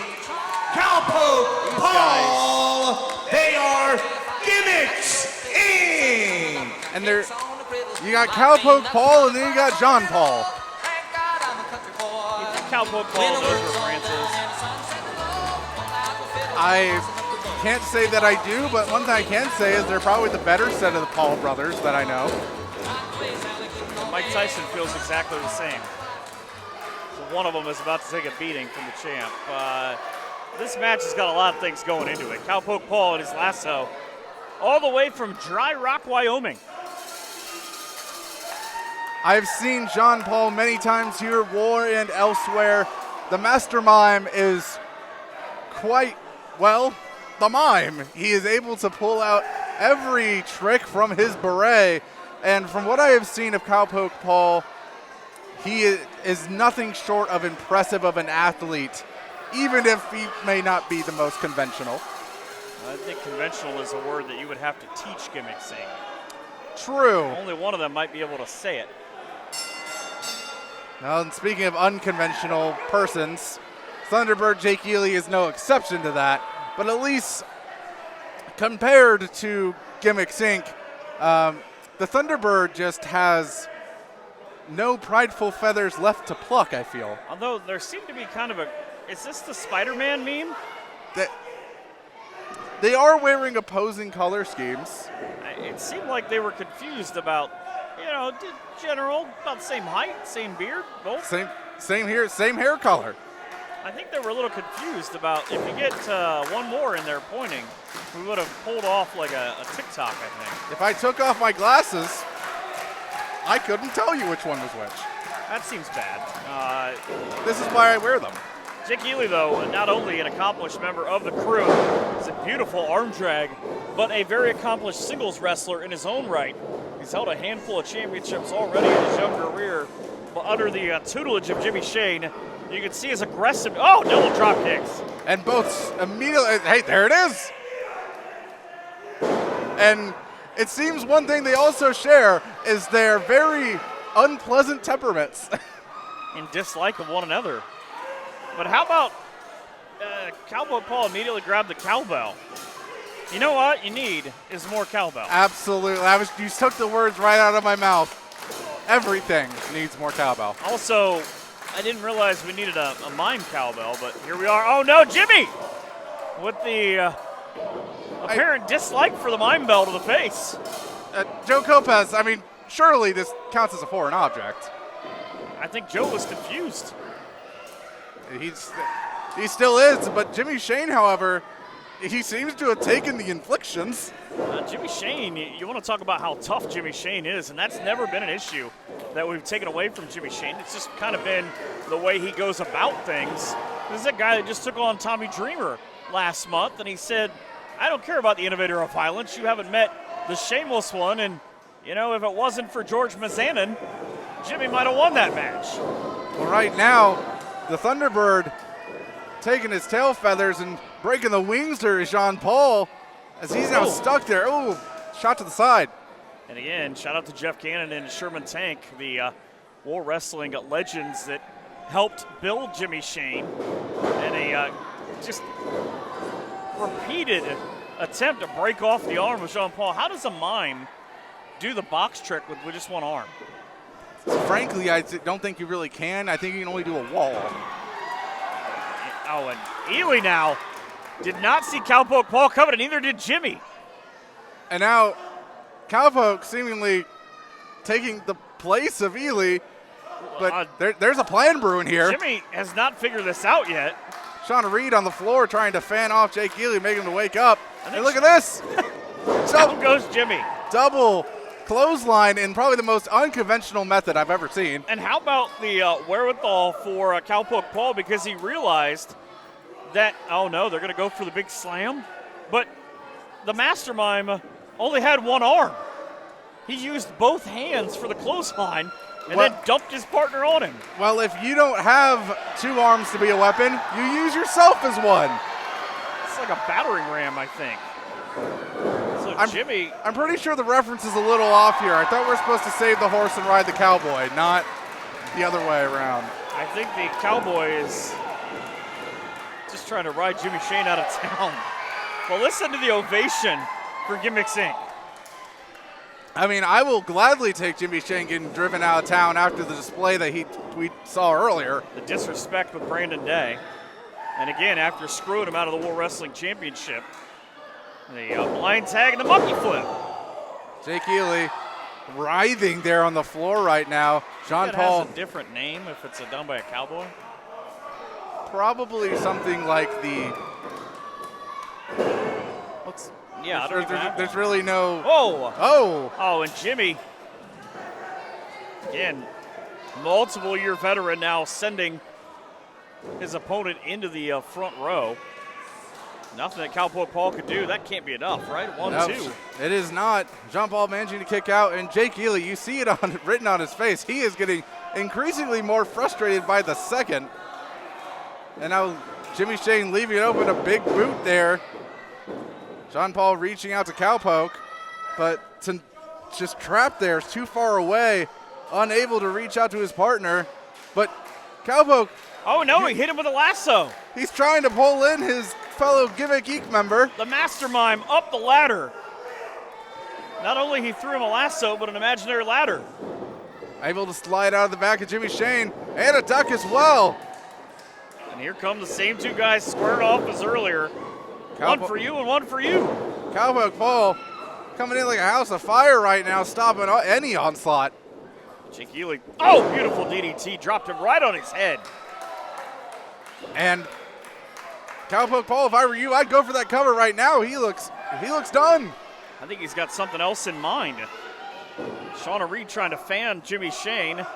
Cowpoke Paul. They are Gimmicks Inc. And you got Cowpoke Paul, and then you got John Paul. Cowpoke Paul knows where France is. I can't say that I do, but one thing I can say is they're probably the better set of the Paul brothers that I know. Mike Tyson feels exactly the same. So one of them is about to take a beating from the champ. This match has got a lot of things going into it. Cowpoke Paul and his lasso, all the way from Dry Rock, Wyoming. I've seen John Paul many times here at War and elsewhere. The Master Mime is quite, well, the mime. He is able to pull out every trick from his beret. And from what I have seen of Cowpoke Paul, he is nothing short of impressive of an athlete, even if he may not be the most conventional. I think conventional is a word that you would have to teach Gimmicks Inc. True. Only one of them might be able to say it. Now, and speaking of unconventional persons, Thunderbird Jake Ely is no exception to that. But at least compared to Gimmicks Inc., the Thunderbird just has no prideful feathers left to pluck, I feel. Although there seemed to be kind of a, is this the Spider-Man meme? They are wearing opposing color schemes. It seemed like they were confused about, general, about the same height, same beard, both. Same here, same hair color. I think they were a little confused about if you get one more in there pointing, we would have pulled off like a TikTok, I think. If I took off my glasses, I couldn't tell you which one was which. That seems bad. This is why I wear them. Jake Ely, though, not only an accomplished member of the Krue, is a beautiful arm drag, but a very accomplished singles wrestler in his own right. He's held a handful of championships already in his young career, but under the tutelage of Jimmy Shane, you can see his aggressive, double drop kicks. And both immediately, hey, there it is. And it seems one thing they also share is their very unpleasant temperaments. In dislike of one another. But how about Cowboy Paul immediately grabbed the cowbell? You know what you need is more cowbell. Absolutely. You took the words right out of my mouth. Everything needs more cowbell. Also, I didn't realize we needed a mime cowbell, but here we are. Oh no, Jimmy! With the apparent dislike for the mime bell to the face. Joe Lopez, surely this counts as a foreign object. I think Joe was confused. He still is, but Jimmy Shane, however, he seems to have taken the inflictions. Jimmy Shane, you want to talk about how tough Jimmy Shane is, and that's never been an issue that we've taken away from Jimmy Shane. It's just kind of been the way he goes about things. This is a guy that just took on Tommy Dreamer last month, and he said, I don't care about the innovator of violence. You haven't met the shameless one, and, if it wasn't for George Mazanin, Jimmy might have won that match. Well, right now, the Thunderbird taking his tail feathers and breaking the wings to Jean Paul as he's now stuck there. Oh, shot to the side. And again, shout out to Jeff Cannon and Sherman Tank, the War Wrestling legends that helped build Jimmy Shane. And a just repeated attempt to break off the arm of Jean Paul. How does a mime do the box trick with just one arm? Frankly, I don't think you really can. I think you can only do a wall. Oh, and Ely now did not see Cowpoke Paul coming, and neither did Jimmy. And now Cowpoke seemingly taking the place of Ely, but there's a plan brewing here. Jimmy has not figured this out yet. Shawna Reed on the floor trying to fan off Jake Ely, make him to wake up. And look at this. Down goes Jimmy. Double clothesline in probably the most unconventional method I've ever seen. And how about the wherewithal for Cowpoke Paul, because he realized that, oh no, they're going to go for the big slam. But the Master Mime only had one arm. He used both hands for the clothesline and then dumped his partner on him. Well, if you don't have 2 arms to be a weapon, you use yourself as one. It's like a battering ram, I think. So Jimmy. I'm pretty sure the reference is a little off here. I thought we were supposed to save the horse and ride the cowboy, not the other way around. I think the cowboy is just trying to ride Jimmy Shane out of town. Well, listen to the ovation for Gimmicks Inc. I mean, I will gladly take Jimmy Shane getting driven out of town after the display that we saw earlier. The disrespect with Brandon Day. And again, after screwing him out of the World Wrestling Championship, the blind tag and the monkey flip. Jake Ely writhing there on the floor right now. John Paul has a different name if it's done by a cowboy. Probably something like the. Yeah, there's really no. Oh, and Jimmy, again, multiple-year veteran now sending his opponent into the front row. Nothing that Cowboy Paul could do. That can't be enough, right? 1-2. It is not. John Paul managing to kick out, and Jake Ely, you see it written on his face. He is getting increasingly more frustrated by the second. And now Jimmy Shane leaving it open, a big boot there. John Paul reaching out to Cowpoke, but just trapped there, is too far away, unable to reach out to his partner. But Cowpoke. Oh no, he hit him with a lasso. He's trying to pull in his fellow Gimmicks Inc member. The mastermind up the ladder. Not only he threw him a lasso, but an imaginary ladder. Able to slide out of the back of Jimmy Shane, and a duck as well. And here come the same 2 guys squared off as earlier. One for you and one for you. Cowpoke Paul coming in like a house of fire right now, stopping any onslaught. Jake Ely, oh, beautiful DDT, dropped him right on his head. And Cowpoke Paul, if I were you, I'd go for that cover right now. He looks done. I think he's got something else in mind. Shawna Reed trying to fan Jimmy Shane.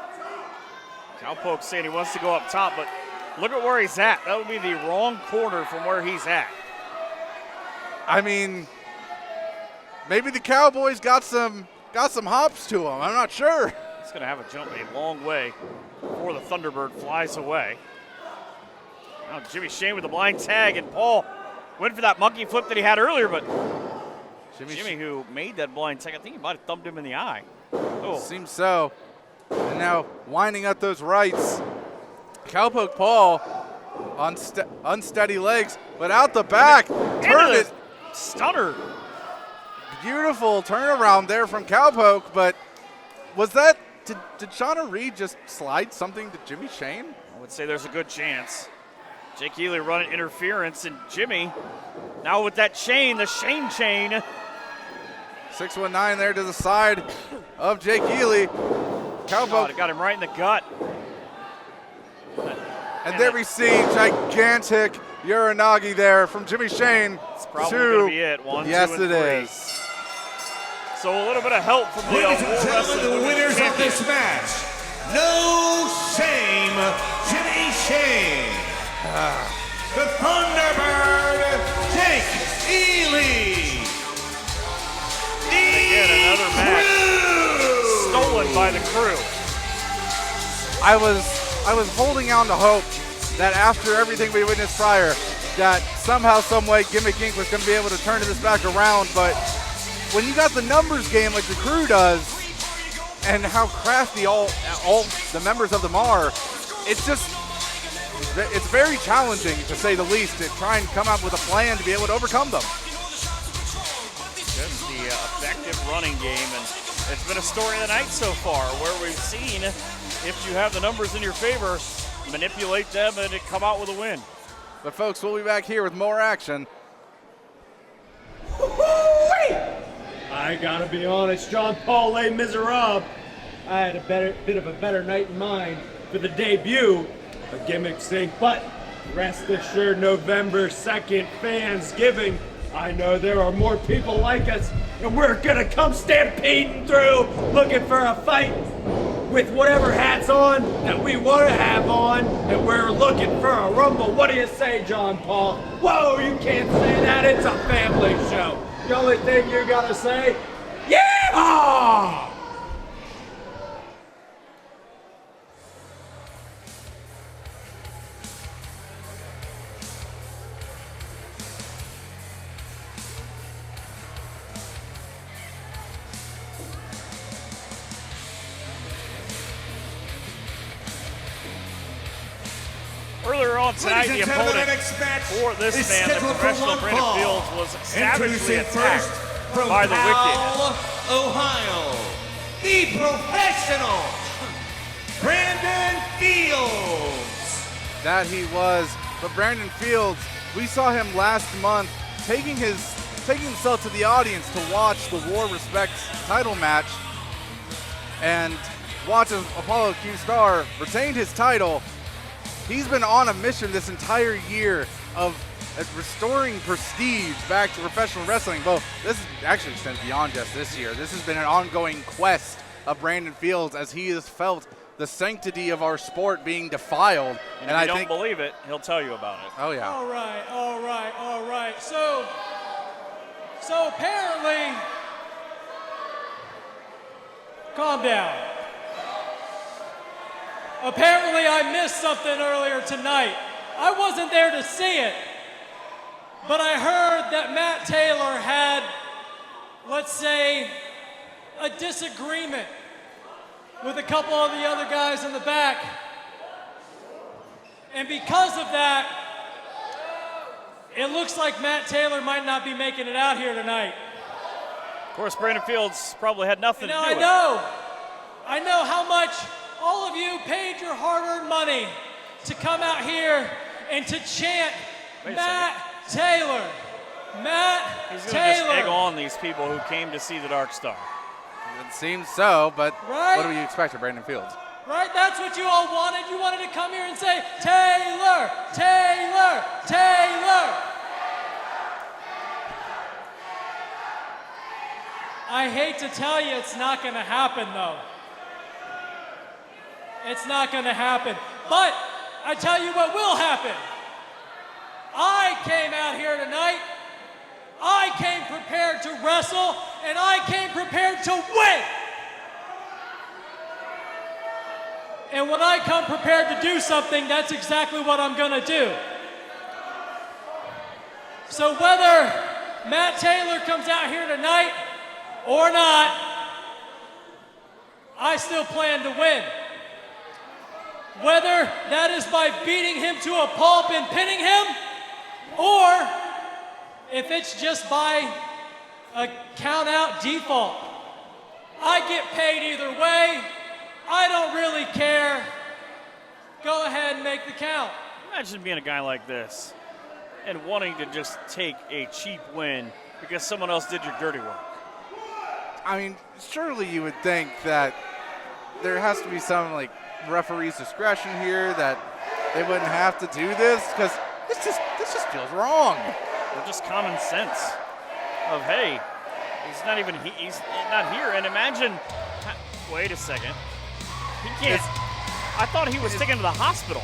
Cowpoke saying he wants to go up top, but look at where he's at. That would be the wrong corner from where he's at. I mean, maybe the Cowboys got some hops to him. I'm not sure. He's going to have a jump a long way before the Thunderbird flies away. Now Jimmy Shane with the blind tag, and Paul went for that monkey flip that he had earlier, but Jimmy who made that blind tag, I think he might have thumbed him in the eye. Oh. Seems so. And now winding up those rights. Cowpoke Paul on unsteady legs, but out the back. Turned it. Stunner. Beautiful turnaround there from Cowpoke, but was that, did Shawna Reed just slide something to Jimmy Shane? I would say there's a good chance. Jake Ely running interference, and Jimmy now with that chain, the Shane chain. 619 there to the side of Jake Ely. Cowpoke. It got him right in the gut. And there we see gigantic Uranagi there from Jimmy Shane. It's probably going to be it. 1, yes, 2, and 3. it is. So a little bit of help from the Ladies and gentlemen, the winners of this match, no shame, Jimmy Shane. The Thunderbird, Jake Ely. Again, another match stolen by the Krue. I was holding on to hope that after everything we witnessed prior, that somehow, some way, Gimmicks Inc was going to be able to turn this back around. But when you got the numbers game like the Krue does, and how crafty all the members of them are, it's very challenging, to say the least, to try and come up with a plan to be able to overcome them. Just the effective running game, and it's been a story of the night so far, where we've seen, if you have the numbers in your favor, manipulate them and come out with a win. But folks, we'll be back here with more action. I gotta be honest, John Paul Les Miserables. I had a bit of a better night in mind for the debut of Gimmicks Inc. But rest assured, November 2nd, Fansgiving, I know there are more people like us, and we're gonna come stampeding through looking for a fight with whatever hats on that we want to have on, and we're looking for a rumble. What do you say, John Paul? Whoa, you can't say that. It's a family show. The only thing you gotta say, yeah! saw tonight, the Ladies and gentlemen, opponent our next match for this is man, the scheduled for professional one Brandon fall. Fields, was savagely Introducing attacked first from by the Wikked. Powell, Ohio, the professional Brandon Fields. That he was. But Brandon Fields, we saw him last month taking himself to the audience to watch the War Respects title match and watch as Appollo Q Starr retained his title. He's been on a mission this entire year of restoring prestige back to professional wrestling. Well, this actually extends beyond just this year. This has been an ongoing quest of Brandon Fields as he has felt the sanctity of our sport being defiled. And if you don't believe it, he'll tell you about it. Oh, yeah. All right. So apparently, calm down. Apparently I missed something earlier tonight. I wasn't there to see it, but I heard that Matt Taylor had, let's say, a disagreement with a couple of the other guys in the back. And because of that, it looks like Matt Taylor might not be making it out here tonight. Of course, Brandon Fields probably had nothing to do with it. I know how much all of you paid your hard-earned money to come out here and to chant Matt Taylor. Matt He's Taylor. going to just egg on these people who came to see the Dark Star. It seems so, but Right? what do you expect of Brandon Fields? Right? That's what you all wanted. You wanted to come here and say, Taylor, Taylor, Taylor. I hate to tell you, it's not going to happen, though. It's not going to happen. But I tell you what will happen. I came out here tonight. I came prepared to wrestle, and I came prepared to win. And when I come prepared to do something, that's exactly what I'm going to do. So whether Matt Taylor comes out here tonight or not, I still plan to win. Whether that is by beating him to a pulp and pinning him, or if it's just by a count-out default. I get paid either way. I don't really care. Go ahead and make the count. Imagine being a guy like this and wanting to just take a cheap win because someone else did your dirty work. I mean, surely you would think that there has to be some like referee's discretion here, that they wouldn't have to do this, because this just feels wrong. Or just common sense of, hey, he's not here. And imagine, wait a second, he can't. I thought he was taken to the hospital.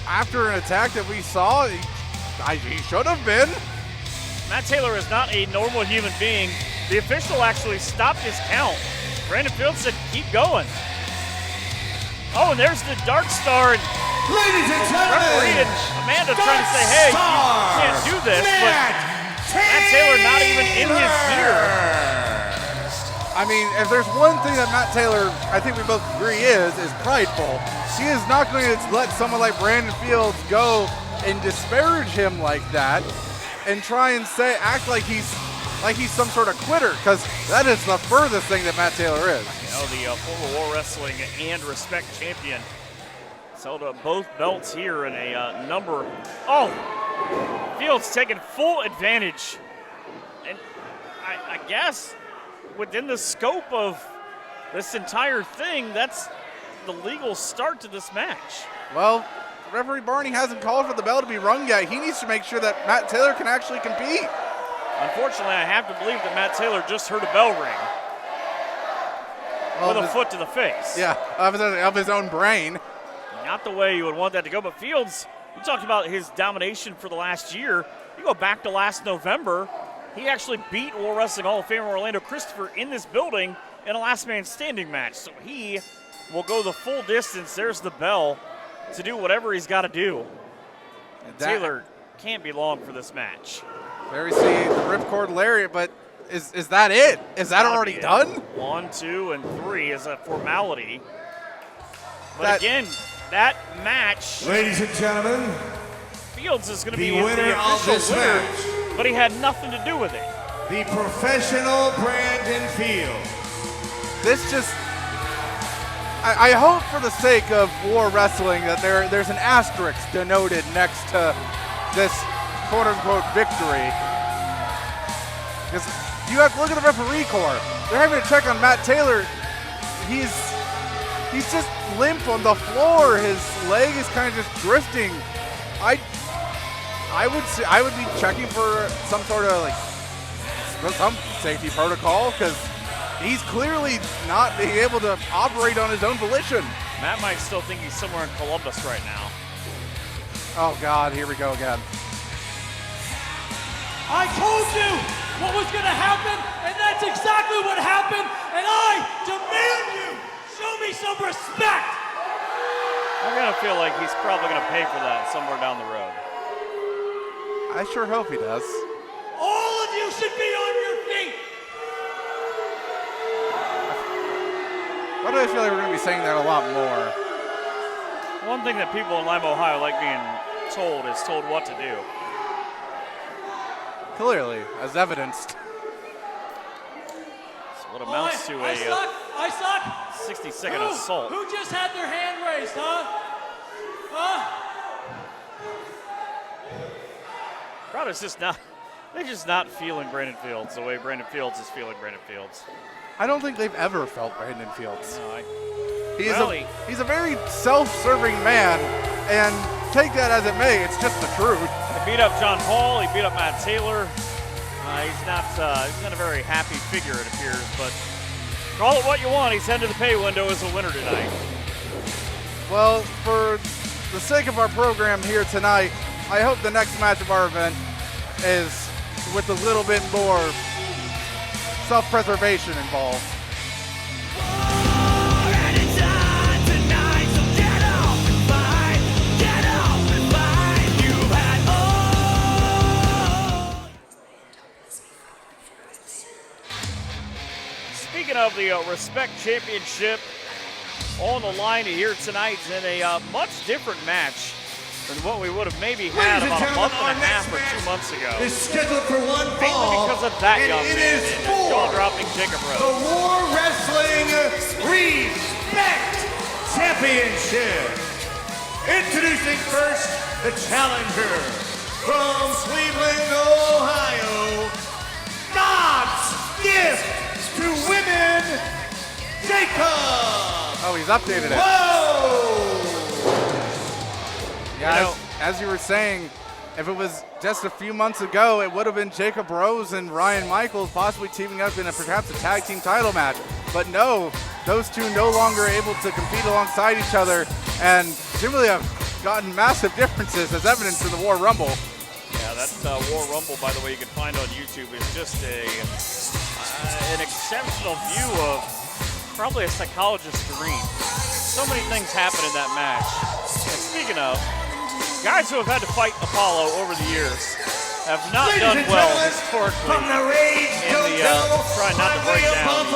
After an attack that we saw, he should have been. Matt Taylor is not a normal human being. The official actually stopped his count. Brandon Fields said, keep going. Oh, and there's the Dark Star. And Ladies and referee gentlemen, and Amanda trying to say, hey, you can't do this. But Matt Taylor not even in his gear. I mean, if there's one thing that Matt Taylor, I think we both agree is prideful. He is not going to let someone like Brandon Fields go and disparage him like that and try and act like he's some sort of quitter, because that is the furthest thing that Matt Taylor is. You know, the former War Wrestling and Respect champion. He's held both belts here in a number. Oh, Fields taking full advantage. And I guess within the scope of this entire thing, that's the legal start to this match. Well, referee Barney hasn't called for the bell to be rung yet. He needs to make sure that Matt Taylor can actually compete. Unfortunately, I have to believe that Matt Taylor just heard a bell ring with a foot to the face. Yeah, of his own brain. Not the way you would want that to go, but Fields, you talked about his domination for the last year. You go back to last November, he actually beat War Wrestling Hall of Famer Orlando Christopher in this building in a last man standing match. So he will go the full distance. There's the bell to do whatever he's got to do. And Taylor can't be long for this match. There we see the ripcord lariat, but is that it? Is that already done? 1, 2, and 3 is a formality. But again, that match, Ladies and gentlemen, Fields is going to the be winner the of official this winner, match, but he had nothing to do with it. the professional Brandon Fields. This just, I hope for the sake of War Wrestling that there's an asterisk denoted next to this quote-unquote victory. Because you have to look at the referee corps. They're having to check on Matt Taylor. He's just limp on the floor. His leg is kind of just drifting. I would be checking for some sort of some safety protocol because he's clearly not being able to operate on his own volition. Matt might still think he's somewhere in Columbus right now. Oh God, here we go again. I told you what was going to happen, and that's exactly what happened, and I demand you show me some respect. I'm going to feel like he's probably going to pay for that somewhere down the road. I sure hope he does. All of you should be on your feet. Why do I feel like we're going to be saying that a lot more? One thing that people in Lima, Ohio like being told is told what to do. Clearly, as evidenced. It's what amounts to I suck. 60-second Who? assault. Who just had their hand raised, huh? Crowd is just not, they're just not feeling Brandon Fields the way Brandon Fields is feeling Brandon Fields. I don't think they've ever felt Brandon Fields. No, He's a very self-serving man, and take that as it may, it's just the truth. He beat up John Paul, he beat up Matt Taylor. He's not a very happy figure, it appears, but call it what you want, he's heading to the pay window as a winner tonight. Well, for the sake of our program here tonight, I hope the next match of our event is with a little bit more self-preservation involved. Speaking of the Respect Championship on the line here tonight in a much different match than what we would have maybe had Ladies and about a month gentlemen, and a half our or next 2 months ago. Is scheduled for one Mainly fall, because of that and young it man is and for jaw-dropping Jacob the Rose. War Wrestling Respect Championship. Introducing first the challenger from Cleveland, Ohio, God's gift to women, Jacob. Oh, he's updated it. Whoa! Yeah, as you were saying, if it was just a few months ago, it would have been Jacob Rose and Ryan Michaels possibly teaming up in perhaps a tag team title match. But no, those two no longer able to compete alongside each other and seemingly have gotten massive differences as evidence in the War Rumble. Yeah, that War Rumble, by the way, you can find on YouTube, is just an exceptional view of probably a psychologist's dream. So many things happen in that match. And speaking of, guys who have had to fight Appollo over the years have not done well historically from the Rage in the try not to break down.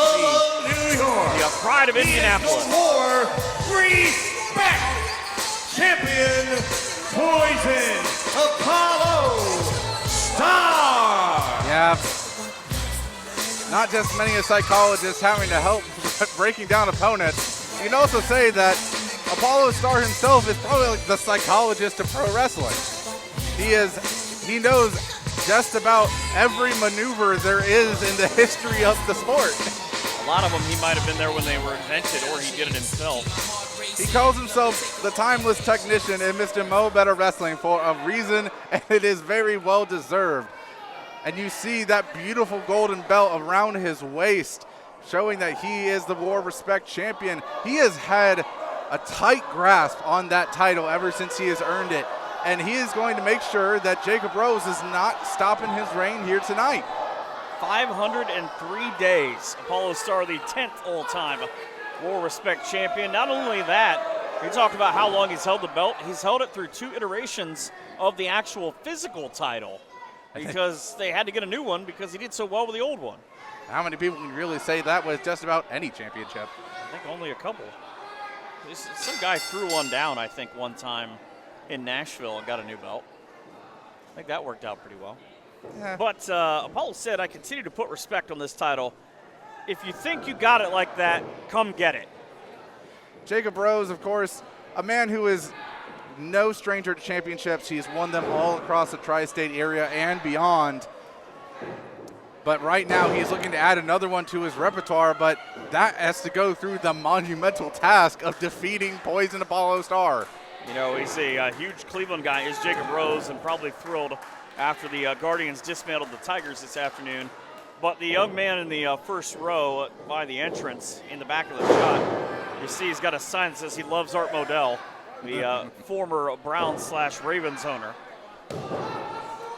You see the pride of Indianapolis. War Respect Champion Poison Apollo Starr. Yeah, not just many a psychologist having to help breaking down opponents. You can also say that Apollo Starr himself is probably like the psychologist of pro wrestling. He knows just about every maneuver there is in the history of the sport. A lot of them he might have been there when they were invented, or he did it himself. He calls himself the timeless technician in Mr. Mo Better Wrestling for a reason, and it is very well deserved. And you see that beautiful golden belt around his waist, showing that he is the War Respect Champion. He has had a tight grasp on that title ever since he has earned it. And he is going to make sure that Jacob Rose is not stopping his reign here tonight. 503 days. Apollo Starr, the 10th all-time War Respect Champion. Not only that, he talked about how long he's held the belt. He's held it through 2 iterations of the actual physical title because they had to get a new one because he did so well with the old one. How many people can really say that with just about any championship? I think only a couple. Some guy threw one down, I think, one time in Nashville and got a new belt. I think that worked out pretty well. Yeah. But Apollo said, I continue to put respect on this title. If you think you got it like that, come get it. Jacob Rose, of course, a man who is no stranger to championships. He's won them all across the tri-state area and beyond. But right now he's looking to add another one to his repertoire, but that has to go through the monumental task of defeating Poison Apollo Starr. You know, he's a huge Cleveland guy, is Jacob Rose, and probably thrilled after the Guardians dismantled the Tigers this afternoon. But the young man in the first row by the entrance in the back of the shot, you see he's got a sign that says he loves Art Modell, the former Browns/Ravens owner.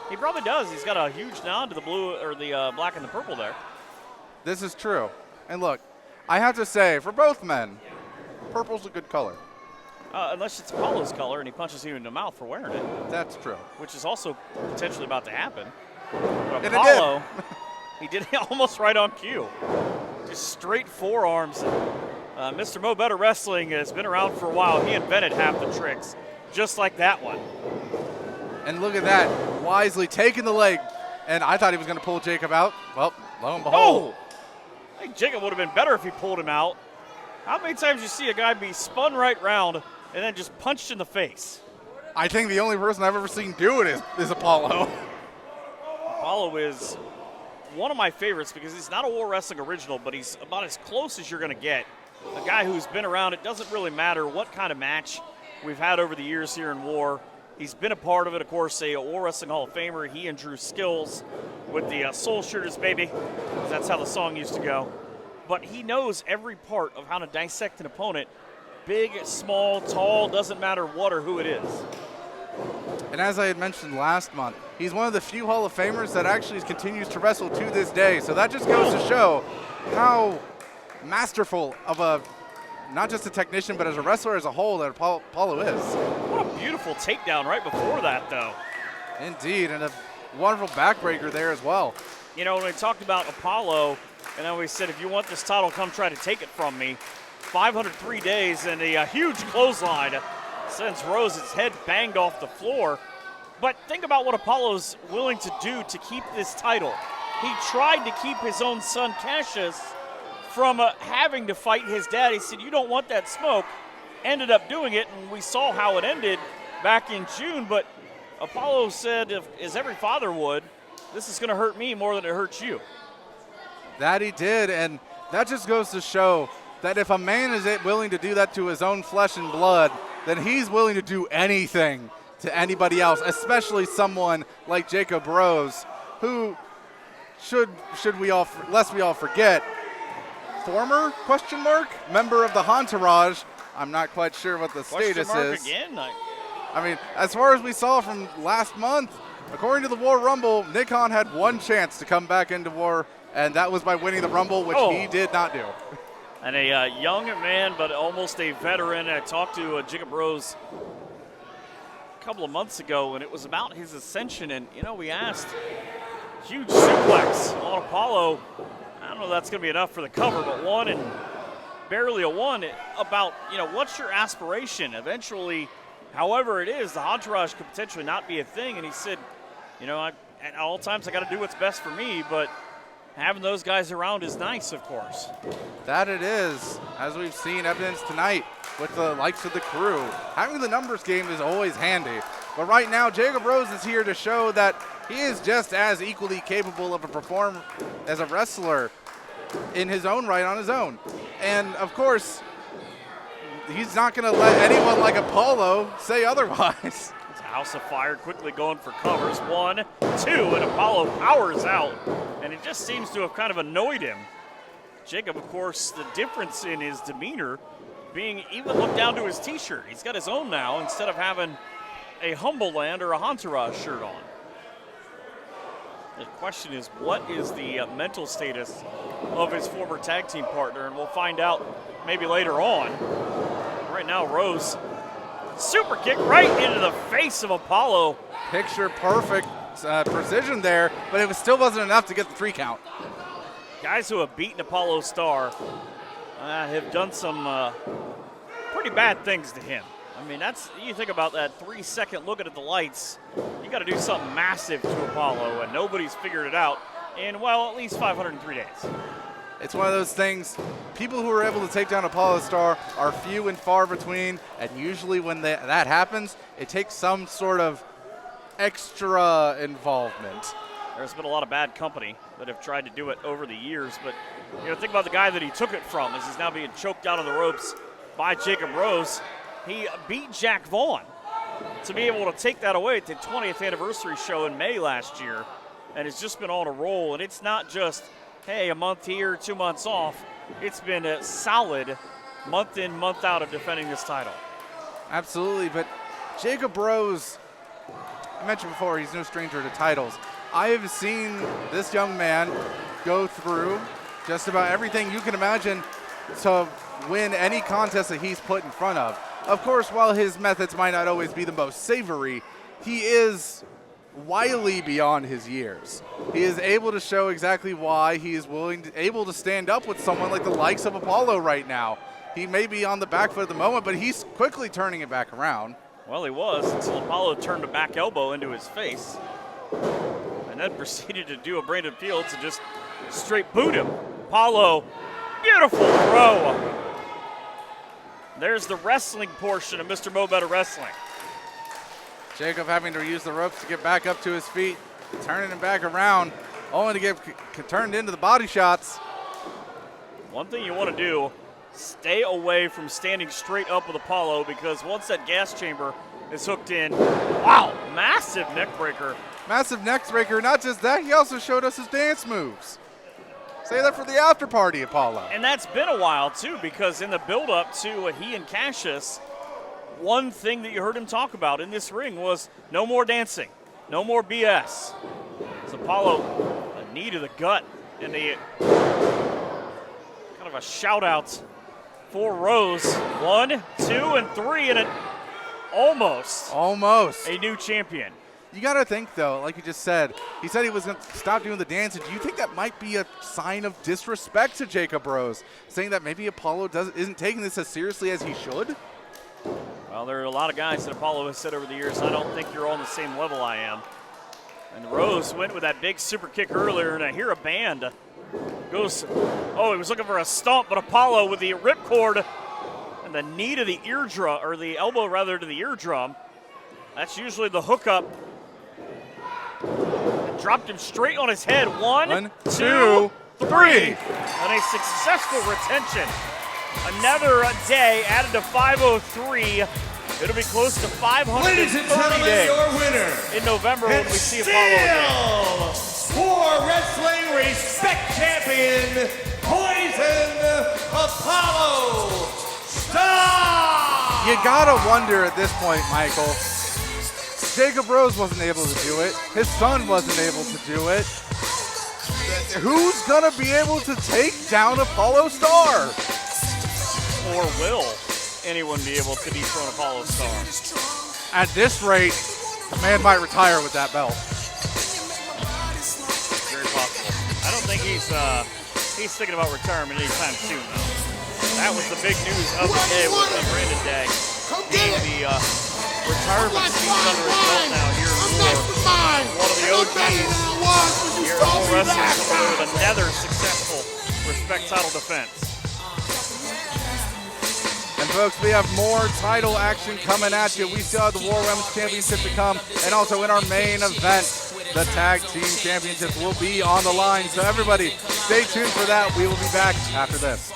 He probably does. He's got a huge nod to the blue or the black and the purple there. This is true. And look, I have to say, for both men, purple's a good color. Unless it's Apollo's color and he punches you in the mouth for wearing it. That's true. Which is also potentially about to happen. But And Apollo, he did it almost right on cue. Just straight forearms. Mr. Mo Better Wrestling has been around for a while. He invented half the tricks, just like that one. And look at that, wisely taking the leg. And I thought he was going to pull Jacob out. Well, lo and behold. I think Jacob would have been better if he pulled him out. How many times you see a guy be spun right round and then just punched in the face? I think the only person I've ever seen do it is Apollo. Apollo is one of my favorites because he's not a War Wrestling original, but he's about as close as you're going to get. A guy who's been around. It doesn't really matter what kind of match we've had over the years here in War. He's been a part of it, of course, a War Wrestling Hall of Famer. He and Drew Skills with the Soul Shooters, baby. That's how the song used to go. But he knows every part of how to dissect an opponent. Big, small, tall, doesn't matter what or who it is. And as I had mentioned last month, he's one of the few Hall of Famers that actually continues to wrestle to this day. So that just goes to show how masterful of a, not just a technician, but as a wrestler as a whole that Apollo is. What a beautiful takedown right before that, though. Indeed, and a wonderful backbreaker there as well. You know, when we talked about Apollo, and I always said, if you want this title, come try to take it from me. 503 days and a huge clothesline sends Rose's head banged off the floor. But think about what Apollo's willing to do to keep this title. He tried to keep his own son, Cassius, from having to fight his dad. He said, you don't want that smoke. Ended up doing it, and we saw how it ended back in June. But Apollo said, as every father would, this is going to hurt me more than it hurts you. That he did, and that just goes to show that if a man is willing to do that to his own flesh and blood, then he's willing to do anything to anybody else, especially someone like Jacob Rose, who lest we all forget, former member of the Entourage. I'm not quite sure what the status is. Again? I mean, as far as we saw from last month, according to the War Rumble, Nick Khan had one chance to come back into War, and that was by winning the Rumble, which he did not do. And a young man, but almost a veteran. I talked to Jacob Rose a couple of months ago, and it was about his ascension. And, you know, we asked, huge suplex on Apollo. I don't know if that's going to be enough for the cover, but one and barely a one. About, you know, what's your aspiration? Eventually, however it is, the Entourage could potentially not be a thing. And he said, you know, at all times I got to do what's best for me, but having those guys around is nice, of course. That it is, as we've seen evidence tonight with the likes of the Krue. Having the numbers game is always handy. But right now, Jacob Rose is here to show that he is just as equally capable of a performer as a wrestler in his own right on his own. And of course, he's not going to let anyone like Apollo say otherwise. House of Fire quickly going for covers. 1, 2, and Apollo powers out. And it just seems to have kind of annoyed him. Jacob, of course, the difference in his demeanor being even look down to his t-shirt. He's got his own now instead of having a Humble Land or a Entourage shirt on. The question is, what is the mental status of his former tag team partner? And we'll find out maybe later on. Right now, Rose, super kick right into the face of Apollo. Picture perfect precision there, but it still wasn't enough to get the 3 count. Guys who have beaten Apollo Starr have done some pretty bad things to him. I mean, you think about that 3-second looking at the lights, you got to do something massive to Appollo, and nobody's figured it out in, well, at least 503 days. It's one of those things, people who are able to take down Apollo Starr are few and far between, and usually when that happens, it takes some sort of extra involvement. There's been a lot of bad company that have tried to do it over the years, but think about the guy that he took it from as he's now being choked out of the ropes by Jacob Rose. He beat Jack Vaughn to be able to take that away at the 20th anniversary show in May last year, and it's just been on a roll. And it's not just, hey, a month here, 2 months off. It's been a solid month in, month out of defending this title. Absolutely, but Jacob Rose, I mentioned before, he's no stranger to titles. I have seen this young man go through just about everything you can imagine to win any contest that he's put in front of. Of course, while his methods might not always be the most savory, he is wily beyond his years. He is able to show exactly why he is able to stand up with someone like the likes of Appollo right now. He may be on the back foot at the moment, but he's quickly turning it back around. Well, he was until Appollo turned a back elbow into his face and then proceeded to do a Brandon Fields and just straight boot him. Appollo, beautiful throw. There's the wrestling portion of Mr. Mo Better Wrestling. Jacob having to use the ropes to get back up to his feet, turning him back around, only to get turned into the body shots. One thing you want to do, stay away from standing straight up with Appollo, because once that gas chamber is hooked in, wow, massive neck breaker. Massive neck breaker. Not just that, he also showed us his dance moves. Say that for the after party, Appollo. And that's been a while, too, because in the build-up to he and Cassius, one thing that you heard him talk about in this ring was no more dancing, no more BS. It's Appollo, a knee to the gut, and a kind of a shout-out for Rose. 1, 2, and 3, and almost a new champion. You got to think, though, like you just said, he said he was going to stop doing the dancing. Do you think that might be a sign of disrespect to Jacob Rose, saying that maybe Appollo isn't taking this as seriously as he should? Well, there are a lot of guys that Appollo has said over the years, I don't think you're on the same level I am. And Rose went with that big super kick earlier, and I hear a band goes, oh, he was looking for a stomp, but Appollo with the ripcord and the knee to the eardrum, or the elbow rather to the eardrum. That's usually the hookup. Dropped him straight on his head. 1, 2, 3. And a successful retention. Another day added to 503. It'll be close to 530 Ladies and gentlemen, days your winner in November when we see Appollo again. For Wrestling Respect Champion, Poison Appollo Starr. You gotta wonder at this point, Michael. Jacob Rose wasn't able to do it. His son wasn't able to do it. Who's gonna be able to take down Appollo Starr? Or will anyone be able to dethrone Appollo Starr? At this rate, the man might retire with that belt. Very possible. I don't think he's thinking about retirement anytime soon, though. That was the big news of the day, was the Brandon Day. Being the retirement season under his belt now here in War. One of the OGs here at War Wrestling coming away with another successful Respect title defense. And folks, we have more title action coming at you. We still have the War Women's Championship to come, and also in our main event, the Tag Team Championships will be on the line. So everybody, stay tuned for that. We will be back after this.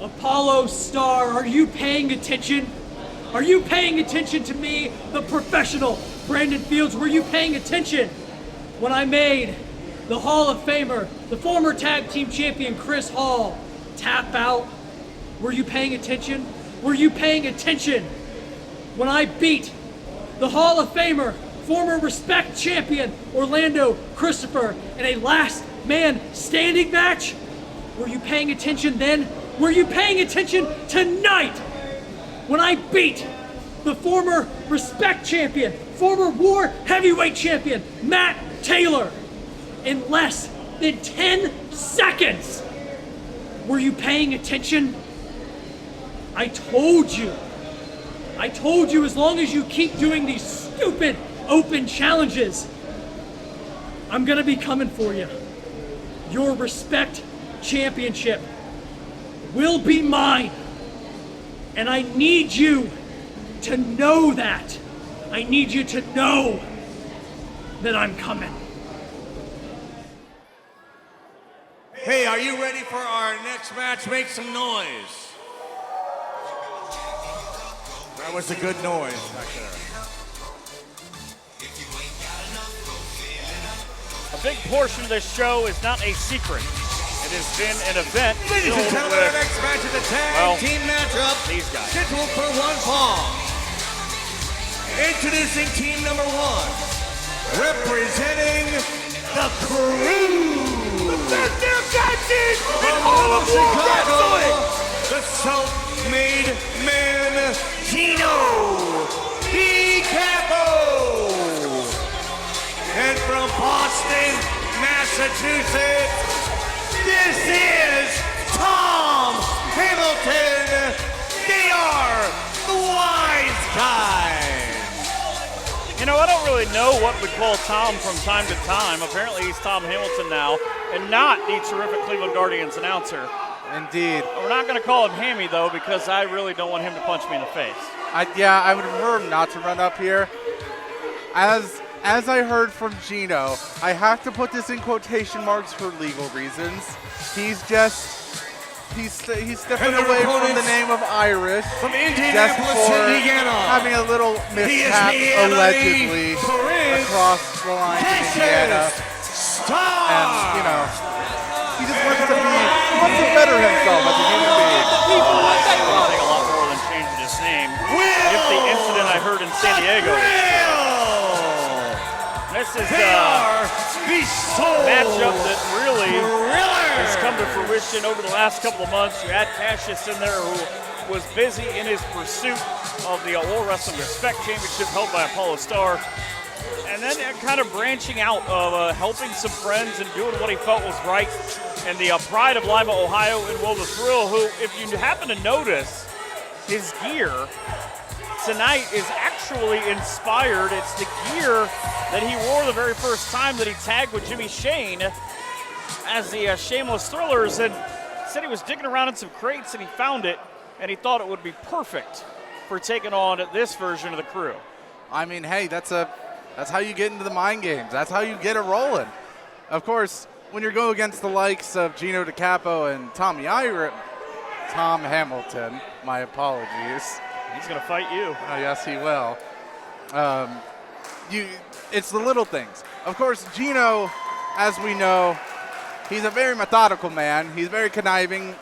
Appollo Starr, are you paying attention? Are you paying attention to me, the professional Brandon Fields? Were you paying attention when I made the Hall of Famer, the former tag team champion Chris Hall, tap out? Were you paying attention? Were you paying attention when I beat the Hall of Famer, former Respect champion Orlando Christopher in a last man standing match? Were you paying attention then? Were you paying attention tonight when I beat the former Respect champion, former War Heavyweight champion Matt Taylor in less than 10 seconds? Were you paying attention? I told you as long as you keep doing these stupid open challenges, I'm gonna be coming for you. Your Respect Championship will be mine. And I need you to know that. I need you to know that I'm coming. Hey, are you ready for our next match? Make some noise. That was a good noise back there. A big portion of this show is not a secret. It has been an event Ladies and filled gentlemen, our with next match is a tag team matchup. these guys. Scheduled for one fall. Introducing team number one. Representing the Krue. The best damn tag team in all of Chicago. The self-made man, Gino Di Capo. And from Boston, Massachusetts, this is Tom Hamilton. They are the Wise Guys. You know, I don't really know what we call Tom from time to time. Apparently he's Tom Hamilton now, and not the terrific Cleveland Guardians announcer. Indeed. We're not going to call him Hammy, though, because I really don't want him to punch me in the face. I would prefer him not to run up here. As I heard from Gino, I have to put this in quotation marks for legal reasons. He's stepping away from the name of Irish From just Indianapolis, for Indiana. having a little mishap allegedly across the line in Indiana. Starr. And, you know, he just wants to better himself as a human being. It's going to take a lot more than changing his name. If the incident I heard in San Diego is true. This is a matchup that really has come to fruition over the last couple of months. You had Cassius in there who was busy in his pursuit of the World Wrestling Respect Championship held by Apollo Starr. And then kind of branching out of helping some friends and doing what he felt was right. And the pride of Lima, Ohio, in Will the Thrill, who, if you happen to notice, his gear tonight is actually inspired. It's the gear that he wore the very first time that he tagged with Jimmy Shane as the Shameless Thrillers, and said he was digging around in some crates and he found it, and he thought it would be perfect for taking on this version of the Krue. I mean, hey, that's how you get into the mind games. That's how you get it rolling. Of course, when you're going against the likes of Gino Di Capo and Tom Hamilton, my apologies. He's going to fight you. Oh, yes, he will. It's the little things. Of course, Gino, as we know, he's a very methodical man. He's very conniving,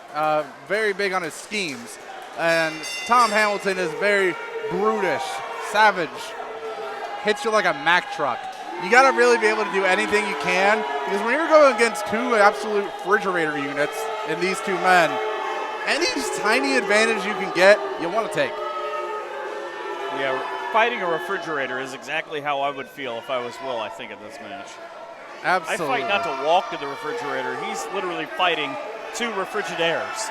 very big on his schemes. And Tom Hamilton is very brutish, savage, hits you like a Mack truck. You got to really be able to do anything you can, because when you're going against two absolute refrigerator units in these two men, any tiny advantage you can get, you want to take. Yeah, fighting a refrigerator is exactly how I would feel if I was Will, I think, in this match. Absolutely. I fight not to walk to the refrigerator. He's literally fighting two refrigerators.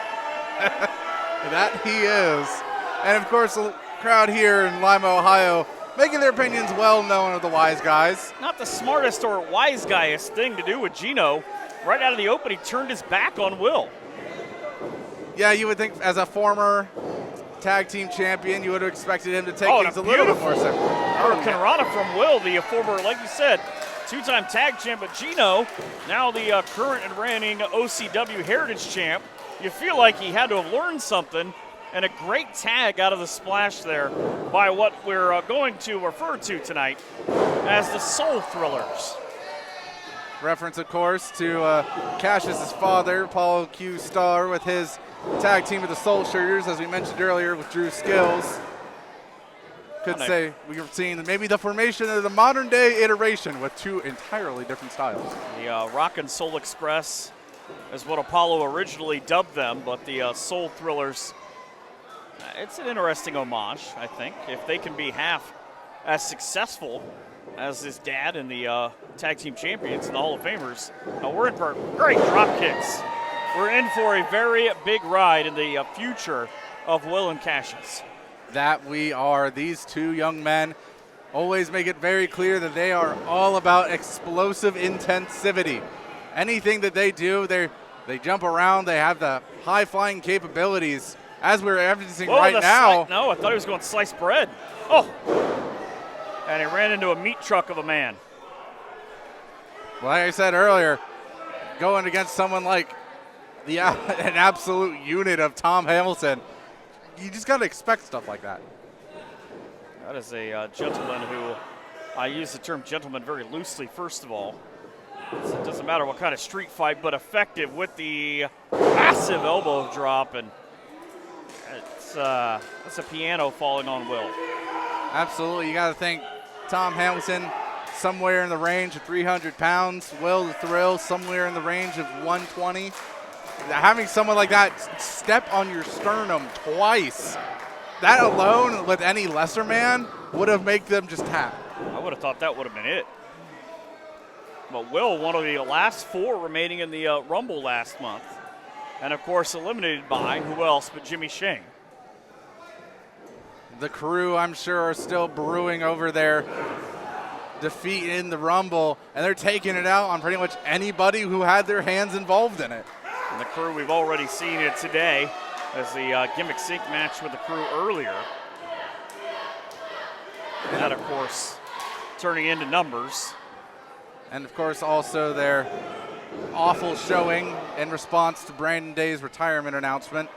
That he is. And, of course, the crowd here in Lima, Ohio, making their opinions well known of the Wise Guys. Not the smartest or wise guyest thing to do with Gino. Right out of the open, he turned his back on Will. Yeah, you would think as a former tag team champion, you would have expected him to take things a little bit more simple. Hurricanrana from Will, the former, like you said, two-time tag champ, but Gino, now the current and reigning OCW Heritage champ. You feel like he had to have learned something, and a great tag out of the splash there by what we're going to refer to tonight as the Soul Thrillers. Reference, of course, to Cassius's father, Apollo Q Starr, with his tag team of the Soul Shooters, as we mentioned earlier, with Drew Skills. Could say we are seeing maybe the formation of the modern day iteration with two entirely different styles. The Rock and Soul Express is what Apollo originally dubbed them, but the Soul Thrillers, it's an interesting homage, I think. If they can be half as successful as his dad and the tag team champions and the Hall of Famers, we're in for great drop kicks. We're in for a very big ride in the future of Will and Cassius. That we are. These two young men always make it very clear that they are all about explosive intensivity. Anything that they do, they jump around, they have the high-flying capabilities, as we're evidencing right now. No, I thought he was going sliced bread. Oh! And he ran into a meat truck of a man. Like I said earlier, going against someone like an absolute unit of Tom Hamilton, you just got to expect stuff like that. That is a gentleman who, I use the term gentleman very loosely, first of all. So it doesn't matter what kind of street fight, but effective with the massive elbow drop, and it's a piano falling on Will. Absolutely, you got to think Tom Hamilton somewhere in the range of 300 pounds. Will the Thrill somewhere in the range of 120. Having someone like that step on your sternum twice, that alone with any lesser man would have made them just tap. I would have thought that would have been it. But Will, one of the last 4 remaining in the Rumble last month. And, of course, eliminated by who else but Jimmy Shane. The Krue, I'm sure, are still brewing over their defeat in the Rumble, and they're taking it out on pretty much anybody who had their hands involved in it. And the Krue, we've already seen it today as the Gimmicks Inc match with the Krue earlier. And that, of course, turning into numbers. And, of course, also their awful showing in response to Brandon Day's retirement announcement.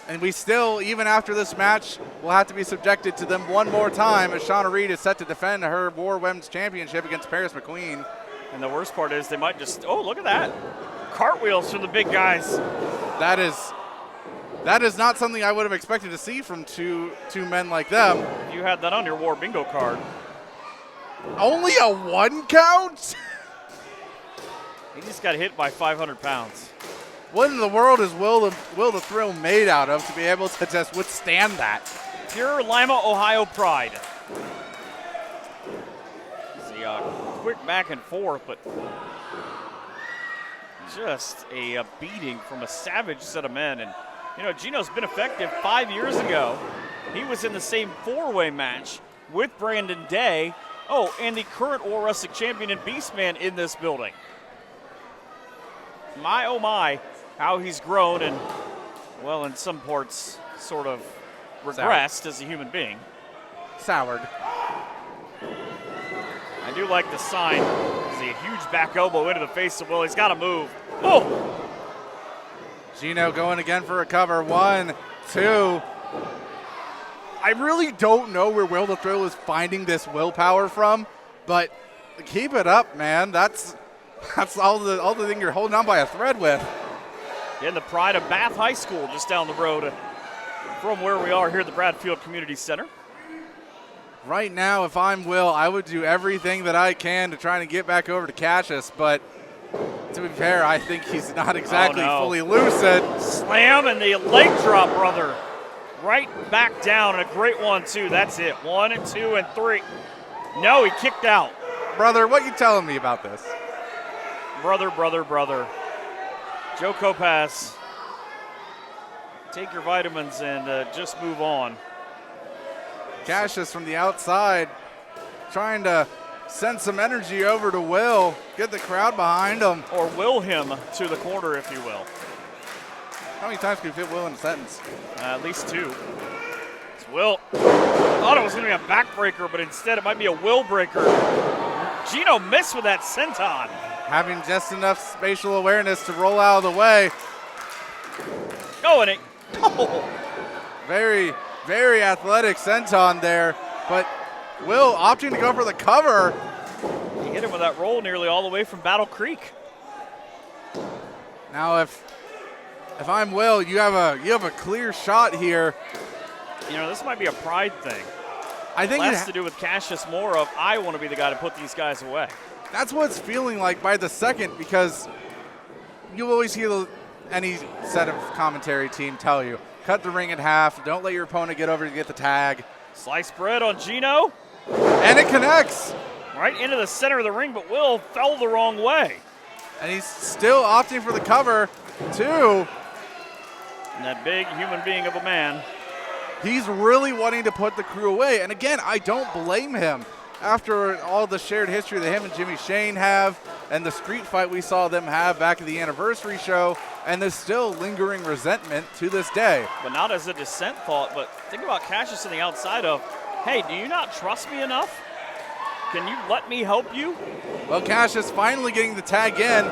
And we still, even after this match, will have to be subjected to them one more time as Shawna Reed is set to defend her War Women's Championship against Paris McQueen. And the worst part is they might just, oh, look at that. Cartwheels from the big guys. That is not something I would have expected to see from two men like them. You had that on your War Bingo card. Only a 1 count? He just got hit by 500 pounds. What in the world is Will the Thrill made out of to be able to just withstand that? Pure Lima, Ohio pride. See, quick back and forth, but just a beating from a savage set of men. And, you know, Gino's been effective 5 years ago. He was in the same 4-way match with Brandon Day. Oh, and the current War Wrestling Champion and Beastman in this building. My, oh my, how he's grown and, well, in some parts, sort of regressed as a human being. Soured. I do like the sign. See a huge back elbow into the face of Will. He's got to move. Oh! Gino going again for a cover. 1, 2. I really don't know where Will the Thrill is finding this willpower from, but keep it up, man. That's all the thing you're holding on by a thread with. In the pride of Bath High School, just down the road from where we are here at the Bradfield Community Center. Right now, if I'm Will, I would do everything that I can to try to get back over to Cassius, but to be fair, I think he's not exactly fully lucid. Slam and the leg drop, brother. Right back down, and a great one, too. That's it. 1 and 2 and 3. No, he kicked out. Brother, what you telling me about this? Brother. Joe Kopaz, take your vitamins and just move on. Cassius from the outside trying to send some energy over to Will, get the crowd behind him. Or will him to the corner, if you will. How many times can you fit Will in a sentence? At least 2. It's Will. Thought it was going to be a backbreaker, but instead it might be a Will breaker. Gino missed with that senton. Having just enough spatial awareness to roll out of the way. Oh, and it. Oh. Very, very athletic senton there, but Will opting to go for the cover. He hit him with that roll nearly all the way from Battle Creek. Now, if I'm Will, you have a clear shot here. You know, this might be a pride thing. I think less to do with Cassius, more of I want to be the guy to put these guys away. That's what it's feeling like by the second, because you'll always hear any set of commentary team tell you, cut the ring in half, don't let your opponent get over to get the tag. Sliced bread on Gino. And it connects. Right into the center of the ring, but Will fell the wrong way. And he's still opting for the cover, too. And that big human being of a man. He's really wanting to put the Krue away. And again, I don't blame him. After all the shared history that him and Jimmy Shane have and the street fight we saw them have back at the anniversary show, and there's still lingering resentment to this day. But not as a dissent thought, but think about Cassius on the outside of, hey, do you not trust me enough? Can you let me help you? Well, Cassius finally getting the tag in,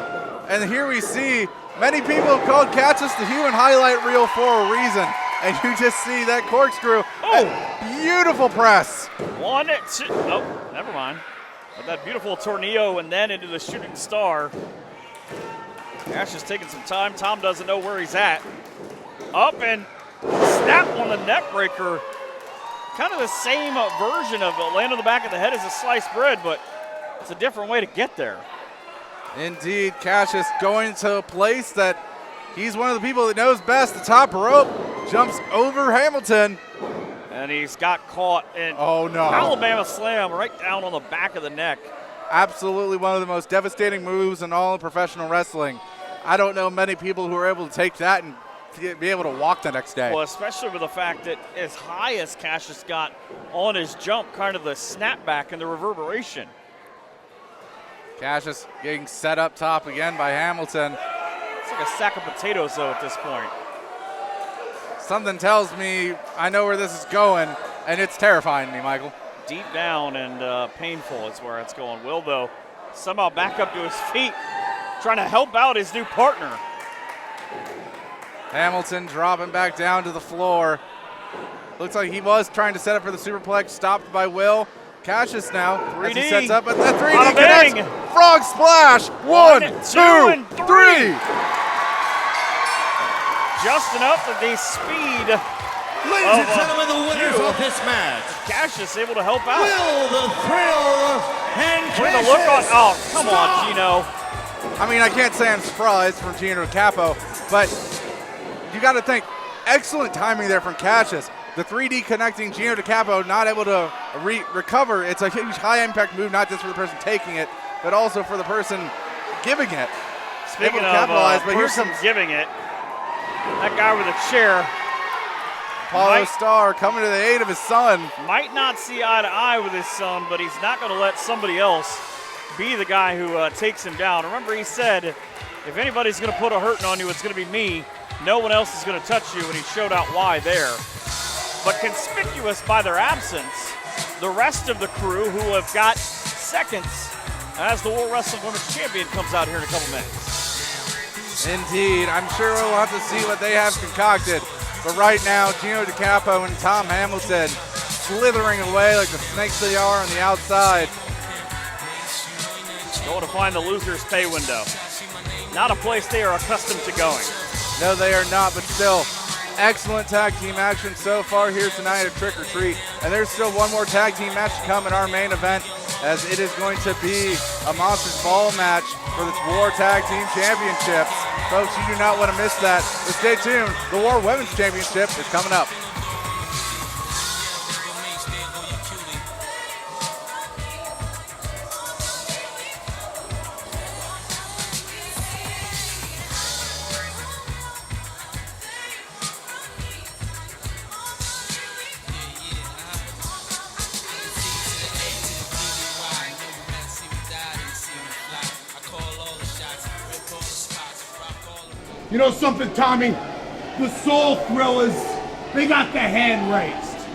and here we see many people have called Cassius the human highlight reel for a reason. And you just see that corkscrew. Oh! Beautiful press. 1, 2. Oh, never mind. But that beautiful tornado and then into the shooting star. Cassius taking some time. Tom doesn't know where he's at. Up and snap on the neck breaker. Kind of the same version of a land on the back of the head as a sliced bread, but it's a different way to get there. Indeed, Cassius going to a place that he's one of the people that knows best, the top rope. Jumps over Hamilton. And he's got caught in Alabama slam right down on the back of the neck. Absolutely one of the most devastating moves in all of professional wrestling. I don't know many people who are able to take that and be able to walk the next day. Well, especially with the fact that as high as Cassius got on his jump, kind of the snapback and the reverberation. Cassius getting set up top again by Hamilton. It's like a sack of potatoes, though, at this point. Something tells me I know where this is going, and it's terrifying me, Michael. Deep down and painful is where it's going. Will, though, somehow back up to his feet, trying to help out his new partner. Hamilton dropping back down to the floor. Looks like he was trying to set up for the superplex, stopped by Will. Cassius now, 3D. as he sets up, but the 3D Bada connects. bing. Frog splash. 1, 2, and 3. Just enough of the speed. Ladies and gentlemen, the winners of this match. Cassius able to help out. Will the Thrill and With Cassius. the look on, oh, come on, Gino. I mean, I can't say I'm surprised from Gino Capo, but you got to think, excellent timing there from Cassius. The 3D connecting Gino DiCapo, not able to recover. It's a huge high-impact move, not just for the person taking it, but also for the person giving it. Speaking able to of capitalize, but here person comes giving it, that guy with a chair Apollo Starr coming to the aid of his son. might not see eye to eye with his son, but he's not going to let somebody else be the guy who takes him down. Remember, he said, if anybody's going to put a hurting on you, it's going to be me. No one else is going to touch you, and he showed out why there. But conspicuous by their absence, the rest of the Krue who have got seconds as the World Wrestling Women's Champion comes out here in a couple minutes. Indeed, I'm sure we'll have to see what they have concocted. But right now, Gino DiCapo and Tom Hamilton slithering away like the snakes they are on the outside. Going to find the loser's pay window. Not a place they are accustomed to going. No, they are not, but still, excellent tag team action so far here tonight at Trick or Treat. And there's still one more tag team match to come in our main event, as it is going to be a Monsters Ball match for the War Tag Team Championships. Folks, you do not want to miss that. But stay tuned. The War Women's Championship is coming up. You know something, Tommy? The Soul Thrillers, they got the hand raised.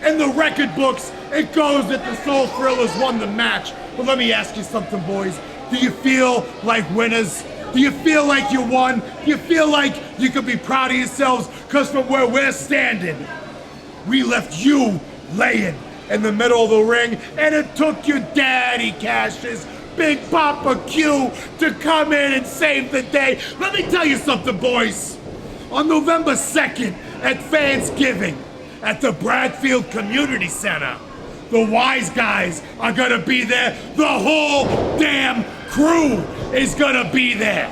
In the record books, it goes that the Soul Thrillers won the match. But let me ask you something, boys. Do you feel like winners? Do you feel like you won? Do you feel like you could be proud of yourselves? Because from where we're standing, we left you laying in the middle of the ring, and it took your daddy, Cassius, Big Papa Q, to come in and save the day. Let me tell you something, boys. On November 2nd at Thanksgiving at the Bradfield Community Center, the Wise Guys are gonna be there. The whole damn crew is gonna be there.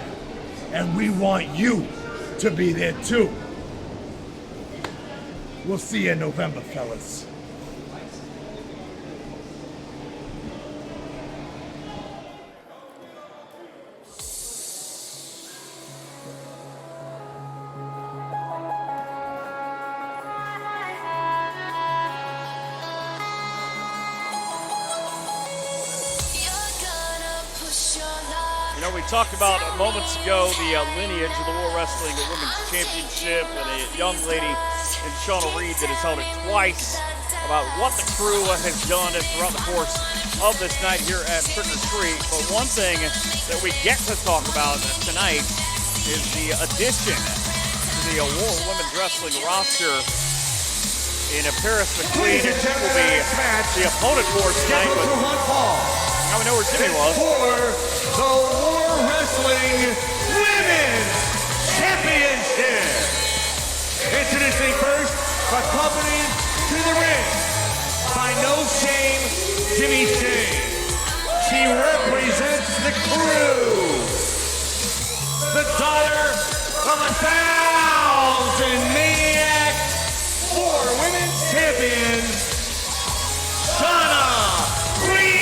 And we want you to be there too. We'll see you in November, fellas. You know, we talked about moments ago the lineage of the War Wrestling Women's Championship and a young lady in Shawna Reed that has held it twice, about what the Krue has done throughout the course of this night here at Trick or Treat. But one thing that we get to talk about tonight is the addition to the War Women's Wrestling roster in Paris McQueen. She will be the opponent for us tonight, but now we know where Jimmy was. For the War Wrestling Women's Championship. Introducing first, accompanied to the ring by No Shame, Jimmy Shane. She represents the Krue, the daughter of 1,000 Maniac War Women's Champions, Shawna Reed.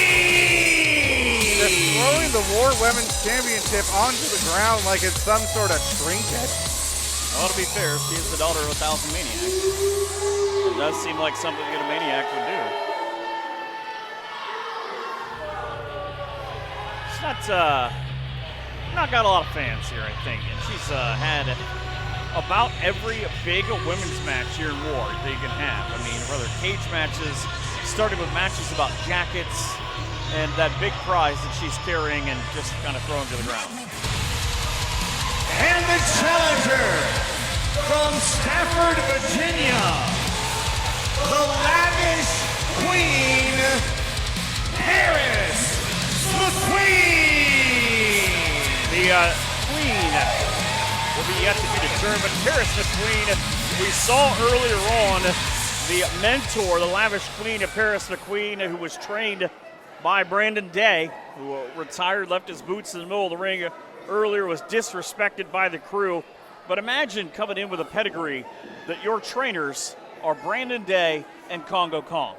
They're throwing the War Women's Championship onto the ground like it's some sort of trinket. Well, to be fair, she is the daughter of 1,000 Maniacs. It does seem like something that a Maniac would do. She's not got a lot of fans here, I think. And she's had about every big women's match here in War that you can have. I mean, rather cage matches, starting with matches about jackets and that big prize that she's carrying and just kind of throwing to the ground. And the challenger from Stafford, Virginia, the lavish queen, Caras McQueen. The queen will be yet to be determined. Caras McQueen, we saw earlier on the mentor, the lavish queen of Caras McQueen, who was trained by Brandon Day, who retired, left his boots in the middle of the ring earlier, was disrespected by the Krue. But imagine coming in with a pedigree that your trainers are Brandon Day and Congo Kong.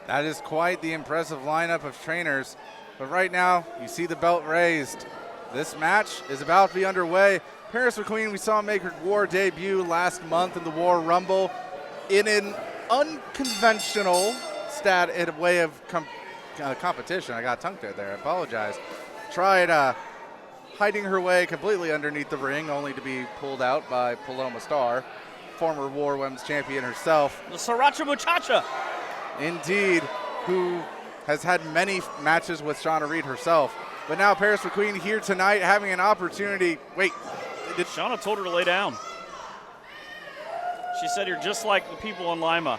That is quite the impressive lineup of trainers. But right now, you see the belt raised. This match is about to be underway. Caras McQueen, we saw make her War debut last month in the War Rumble in an unconventional way of competition. I got tongue-tied there. I apologize. Tried hiding her way completely underneath the ring, only to be pulled out by Paloma Starr, former War Women's Champion herself. The Sriracha Muchacha. Indeed, who has had many matches with Shawna Reed herself. But now Caras McQueen here tonight having an opportunity. Wait. Shawna told her to lay down. She said, "You're just like the people in Lima."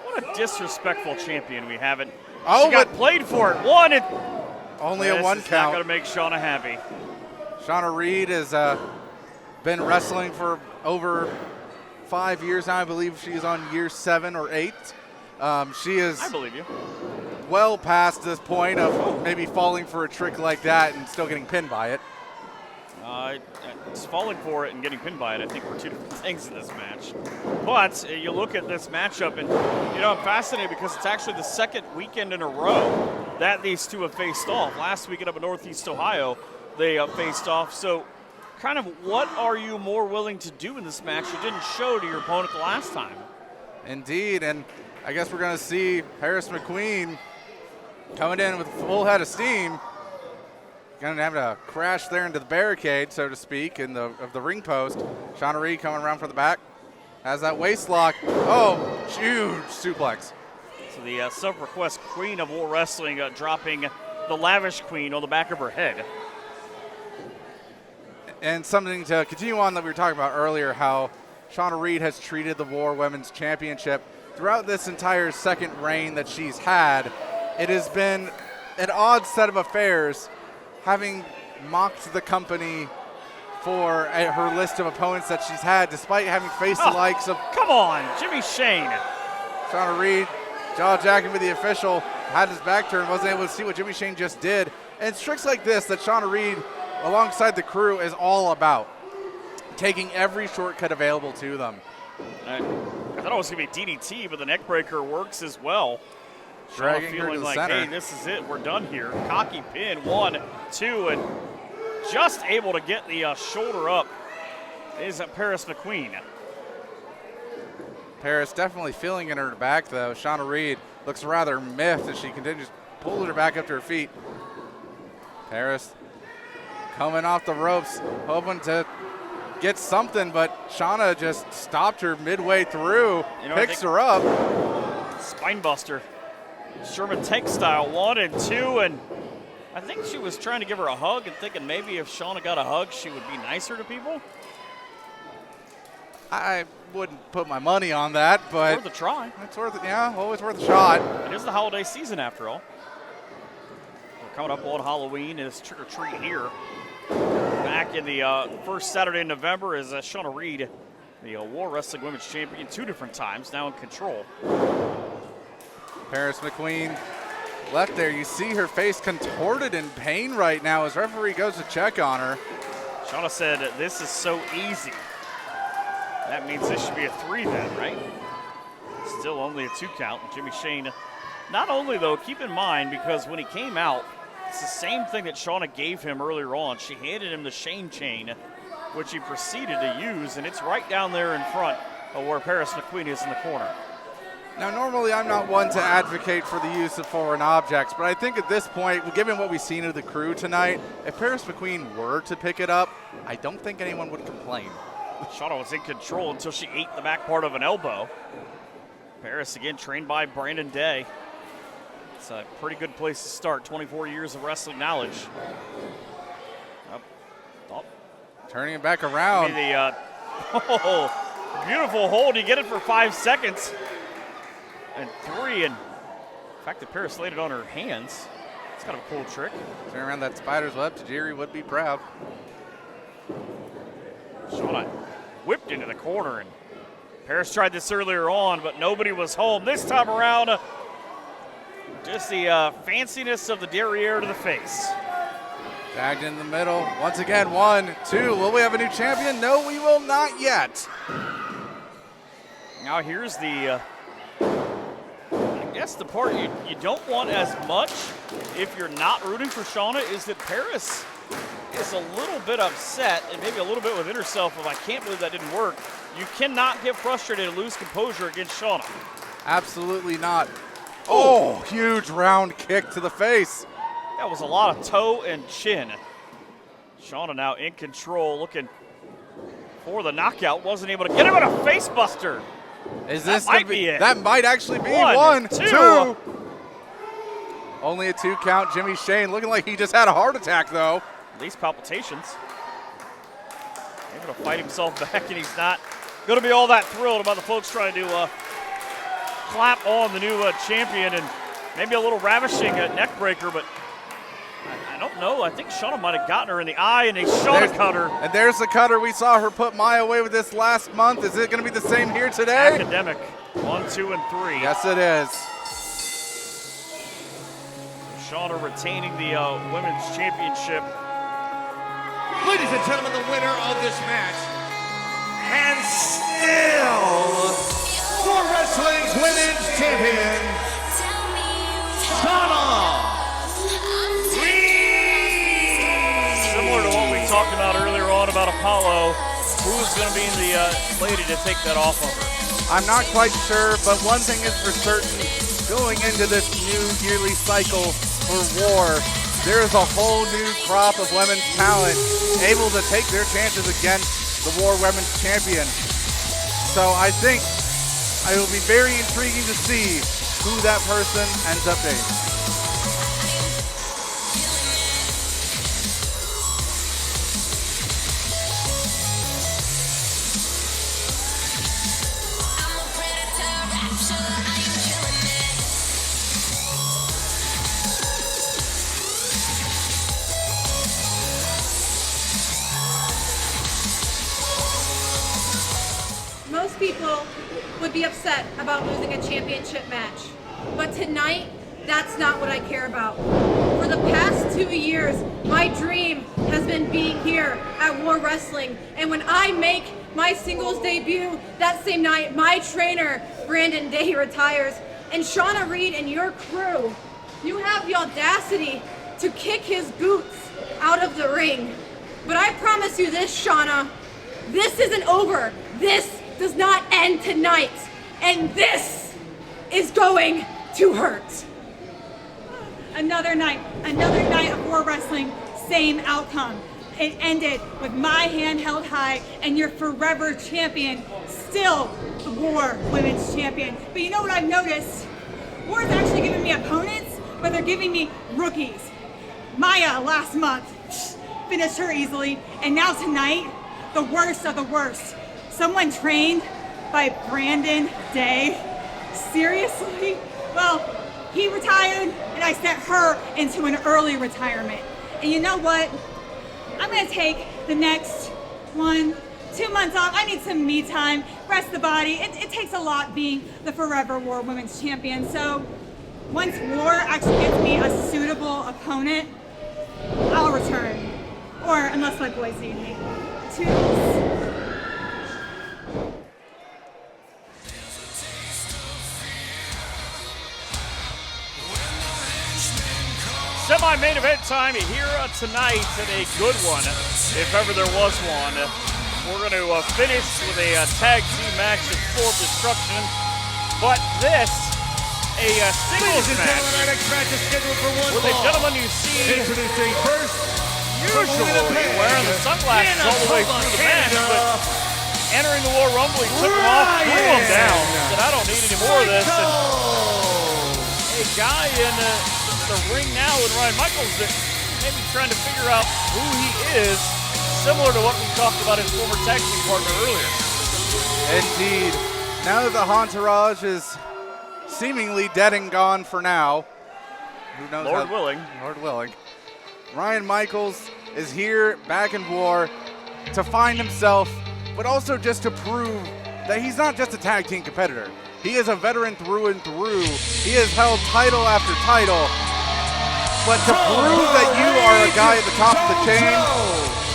What a disrespectful champion we haven't. Oh, she got played for it. One. Only a one count. count. Not going to make Shawna happy. Shawna Reed has been wrestling for over 5 years now. I believe she's on year 7 or 8. She is I believe you. well past this point of maybe falling for a trick like that and still getting pinned by it. It's falling for it and getting pinned by it, I think, were two different things in this match. But you look at this matchup, and I'm fascinated because it's actually the second weekend in a row that these two have faced off. Last weekend up in Northeast Ohio, they faced off. So kind of what are you more willing to do in this match you didn't show to your opponent the last time? Indeed, and I guess we're going to see Caras McQueen coming in with a full head of steam. Going to have to crash there into the barricade, so to speak, of the ring post. Shawna Reed coming around from the back. Has that waist lock. Oh, huge suplex. So the self-request queen of War Wrestling dropping the lavish queen on the back of her head. And something to continue on that we were talking about earlier, how Shawna Reed has treated the War Women's Championship throughout this entire second reign that she's had. It has been an odd set of affairs, having mocked the company for her list of opponents that she's had, despite having faced the likes of... Come on, Jimmy Shane. Shawna Reed, jaw-jacking with the official, had his back turned, wasn't able to see what Jimmy Shane just did. And it's tricks like this that Shawna Reed, alongside the Krue, is all about. Taking every shortcut available to them. I thought it was going to be DDT, but the neckbreaker works as well. Dragging her to feeling the like, center. hey, this is it. We're done here. Cocky pin, 1, 2, and just able to get the shoulder up is Caras McQueen. Caras definitely feeling in her back, though. Shawna Reed looks rather miffed as she continues pulling her back up to her feet. Caras coming off the ropes, hoping to get something, but Shawna just stopped her midway through, picks her up. Spinebuster. Sherman tank style, 1 and 2, and I think she was trying to give her a hug and thinking maybe if Shawna got a hug, she would be nicer to people. I wouldn't put my money on that, but Worth a try. it's worth it. Yeah, always worth a shot. It is the holiday season after all. We're coming up on Halloween, and it's trick or treat here. Back in the first Saturday in November is Shawna Reed, the War Wrestling Women's Champion, 2 different times, now in control. Paris McQueen left there. You see her face contorted in pain right now as referee goes to check on her. Shawna said, "This is so easy." That means this should be a 3 then, right? Still only a 2 count. Jimmy Shane, not only though, keep in mind, because when he came out, it's the same thing that Shawna gave him earlier on. She handed him the Shane chain, which he proceeded to use, and it's right down there in front of where Paris McQueen is in the corner. Now, normally I'm not one to advocate for the use of foreign objects, but I think at this point, given what we've seen of the Krue tonight, if Paris McQueen were to pick it up, I don't think anyone would complain. Shawna was in control until she ate the back part of an elbow. Paris, again, trained by Brandon Day. It's a pretty good place to start, 24 years of wrestling knowledge. Turning it back around. Beautiful hold. You get it for 5 seconds. And 3, and the fact that Paris laid it on her hands, it's kind of a cool trick. Turn around that spider's web. Tajiri would be proud. Shawna whipped into the corner, and Paris tried this earlier on, but nobody was home. This time around, just the fanciness of the derriere to the face. Tagged in the middle. Once again, 1, 2. Will we have a new champion? No, we will not yet. Now here's the, I guess the part you don't want as much if you're not rooting for Shawna is that Paris is a little bit upset and maybe a little bit within herself of, I can't believe that didn't work. You cannot get frustrated and lose composure against Shawna. Absolutely not. Oh, huge round kick to the face. That was a lot of toe and chin. Shawna now in control, looking for the knockout. Wasn't able to get him with a face buster. That might be it. That might actually be 1, 2. Only a 2 count. Jimmy Shane looking like he just had a heart attack, though. These palpitations. Able to fight himself back, and he's not going to be all that thrilled about the folks trying to clap on the new champion, and maybe a little ravishing neck breaker, but I don't know. I think Shawna might have gotten her in the eye, and a Shawna cutter. And there's the cutter we saw her put Maya away with this last month. Is it going to be the same here today? Academic. 1, 2, and 3. Yes, it is. Shawna retaining the women's championship. Ladies and gentlemen, the winner of this match, and still for wrestling's women's champion, Shawna Reed. Similar to what we talked about earlier on about Appollo, who's going to be the lady to take that off of her? I'm not quite sure, but one thing is for certain, going into this new yearly cycle for War, there is a whole new crop of women's talent able to take their chances against the War Women's Champion. So I think it will be very intriguing to see who that person ends up being. Most people would be upset about losing a championship match, but tonight, that's not what I care about. For the past 2 years, my dream has been being here at War Wrestling, and when I make my singles debut that same night, my trainer, Brandon Day, retires, and Shawna Reed and your crew, you have the audacity to kick his boots out of the ring. But I promise you this, Shawna, this isn't over. This does not end tonight, and this is going to hurt. Another night of War Wrestling, same outcome. it ended with my hand held high and your forever champion, still the War Women's Champion. But you know what I've noticed? War's actually giving me opponents, but they're giving me rookies. Maya last month, finished her easily, and now tonight, the worst of the worst. Someone trained by Brandon Day. Seriously? Well, he retired, and I sent her into an early retirement. And you know what? I'm gonna take the next 1-2 months off. I need some me time, rest the body. It takes a lot being the Forever War Women's Champion. So once War actually gets me a suitable opponent, I'll return. Or unless my boys need me. Toodles. Semi-main event time here tonight, and a good one, if ever there was one. We're going to finish with a tag team match of Full Destruction, but this, a singles match, Our next match is scheduled for one with a fall. gentleman you see Introducing first, usually wearing the sunglasses all the way through the match, but entering the War Rumble, he took them off, threw them down, said, I don't need any more of this. And a guy in the ring now with Ryan Michaels that maybe trying to figure out who he is, similar to what we talked about his former tag team partner earlier. Indeed. Now that the entourage is seemingly dead and gone for now, who knows? Lord willing. Lord willing. Ryan Michaels is here back in War to find himself, but also just to prove that he's not just a tag team competitor. He is a veteran through and through. He has held title after title. But to prove that you are a guy at the top of the chain,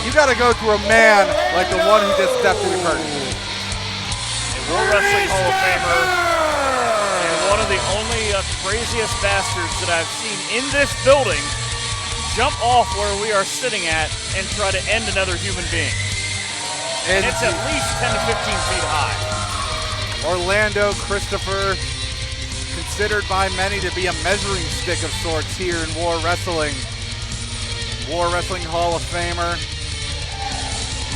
you got to go through a man like the one who just stepped in the curtain. A War Wrestling Hall of Famer, and one of the only craziest bastards that I've seen in this building jump off where we are sitting at and try to end another human being. And it's at least 10 to 15 feet high. Orlando Christopher, considered by many to be a measuring stick of sorts here in War Wrestling. War Wrestling Hall of Famer,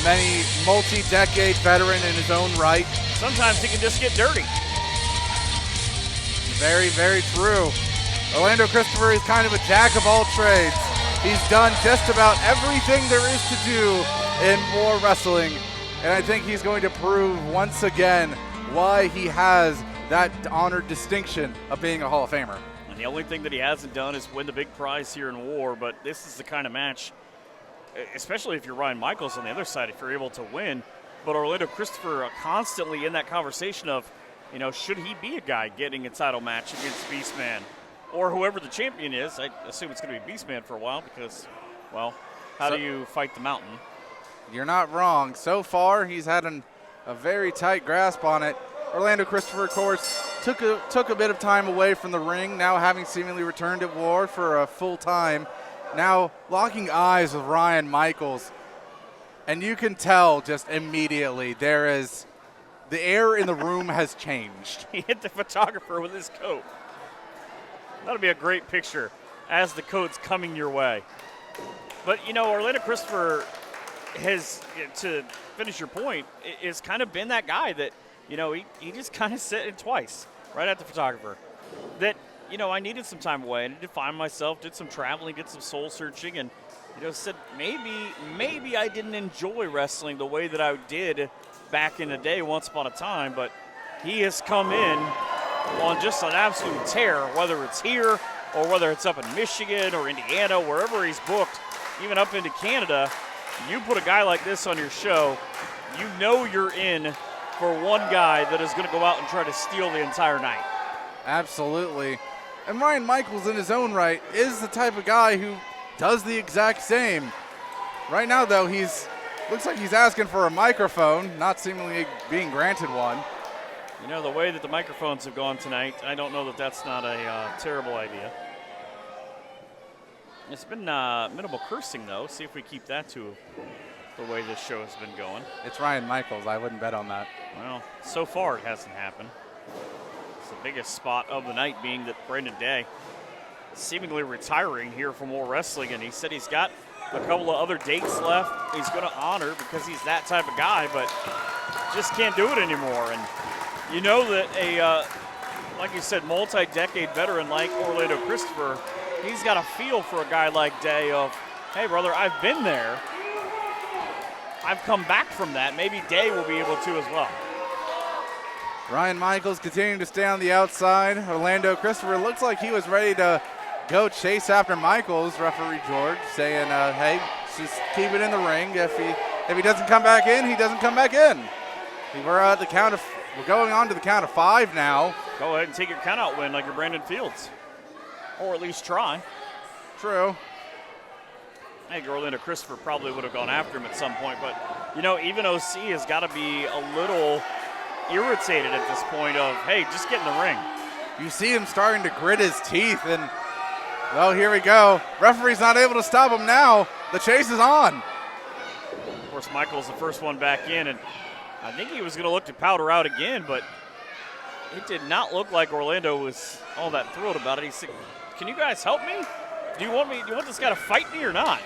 many multi-decade veteran in his own right. Sometimes he can just get dirty. Very, very true. Orlando Christopher is kind of a jack of all trades. He's done just about everything there is to do in War Wrestling, and I think he's going to prove once again why he has that honored distinction of being a Hall of Famer. And the only thing that he hasn't done is win the big prize here in War, but this is the kind of match, especially if you're Ryan Michaels on the other side, if you're able to win. But Orlando Christopher constantly in that conversation of, you know, should he be a guy getting a title match against Beastman? Or whoever the champion is. I assume it's going to be Beastman for a while because, well, how do you fight the mountain? You're not wrong. So far, he's had a very tight grasp on it. Orlando Christopher, of course, took a bit of time away from the ring, now having seemingly returned at War for a full time. Now locking eyes with Ryan Michaels. And you can tell just immediately the air in the room has changed. He hit the photographer with his coat. That'll be a great picture as the coat's coming your way. But, you know, Orlando Christopher has, to finish your point, is kind of been that guy that, you know, he just kind of said it twice right at the photographer that, you know, I needed some time away. I needed to find myself, did some traveling, did some soul searching, and, you know, said maybe I didn't enjoy wrestling the way that I did back in the day once upon a time, but he has come in on just an absolute tear, whether it's here or whether it's up in Michigan or Indiana, wherever he's booked, even up into Canada. You put a guy like this on your show, you know you're in for one guy that is going to go out and try to steal the entire night. Absolutely. And Ryan Michaels in his own right is the type of guy who does the exact same. Right now, though, looks like he's asking for a microphone, not seemingly being granted one. You know, the way that the microphones have gone tonight, I don't know that that's not a terrible idea. It's been minimal cursing, though. See if we keep that to the way this show has been going. It's Ryan Michaels. I wouldn't bet on that. Well, so far it hasn't happened. It's the biggest spot of the night being that Brandon Day is seemingly retiring here from War Wrestling, and he said he's got a couple of other dates left he's going to honor because he's that type of guy, but just can't do it anymore. And you know that like you said, multi-decade veteran like Orlando Christopher, he's got a feel for a guy like Day of, hey, brother, I've been there. I've come back from that. Maybe Day will be able to as well. Ryan Michaels continuing to stay on the outside. Orlando Christopher looks like he was ready to go chase after Michaels. Referee George saying, hey, just keep it in the ring. If he doesn't come back in, he doesn't come back in. We're going on to the count of 5 now. Go ahead and take your count-out win like you're Brandon Fields. Or at least try. True. I think Orlando Christopher probably would have gone after him at some point, but, you know, even OC has got to be a little irritated at this point of, hey, just get in the ring. You see him starting to grit his teeth, and, well, here we go. Referee's not able to stop him now. The chase is on. Of course, Michael's the first one back in, and I think he was going to look to powder out again, but it did not look like Orlando was all that thrilled about it. He said, can you guys help me? Do you want this guy to fight me or not?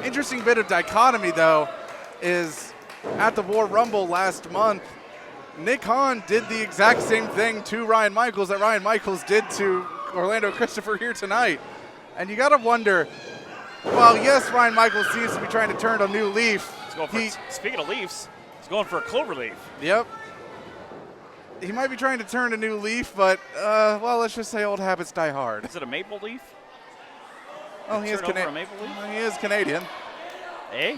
Interesting bit of dichotomy, though, is at the War Rumble last month, Nick Hahn did the exact same thing to Ryan Michaels that Ryan Michaels did to Orlando Christopher here tonight. And you got to wonder, well, yes, Ryan Michaels seems to be trying to turn a new leaf. Speaking of leaves, he's going for a clover leaf. Yep. He might be trying to turn a new leaf, but, well, let's just say old habits die hard. Is it a maple leaf? Oh, he is Canadian. Eh?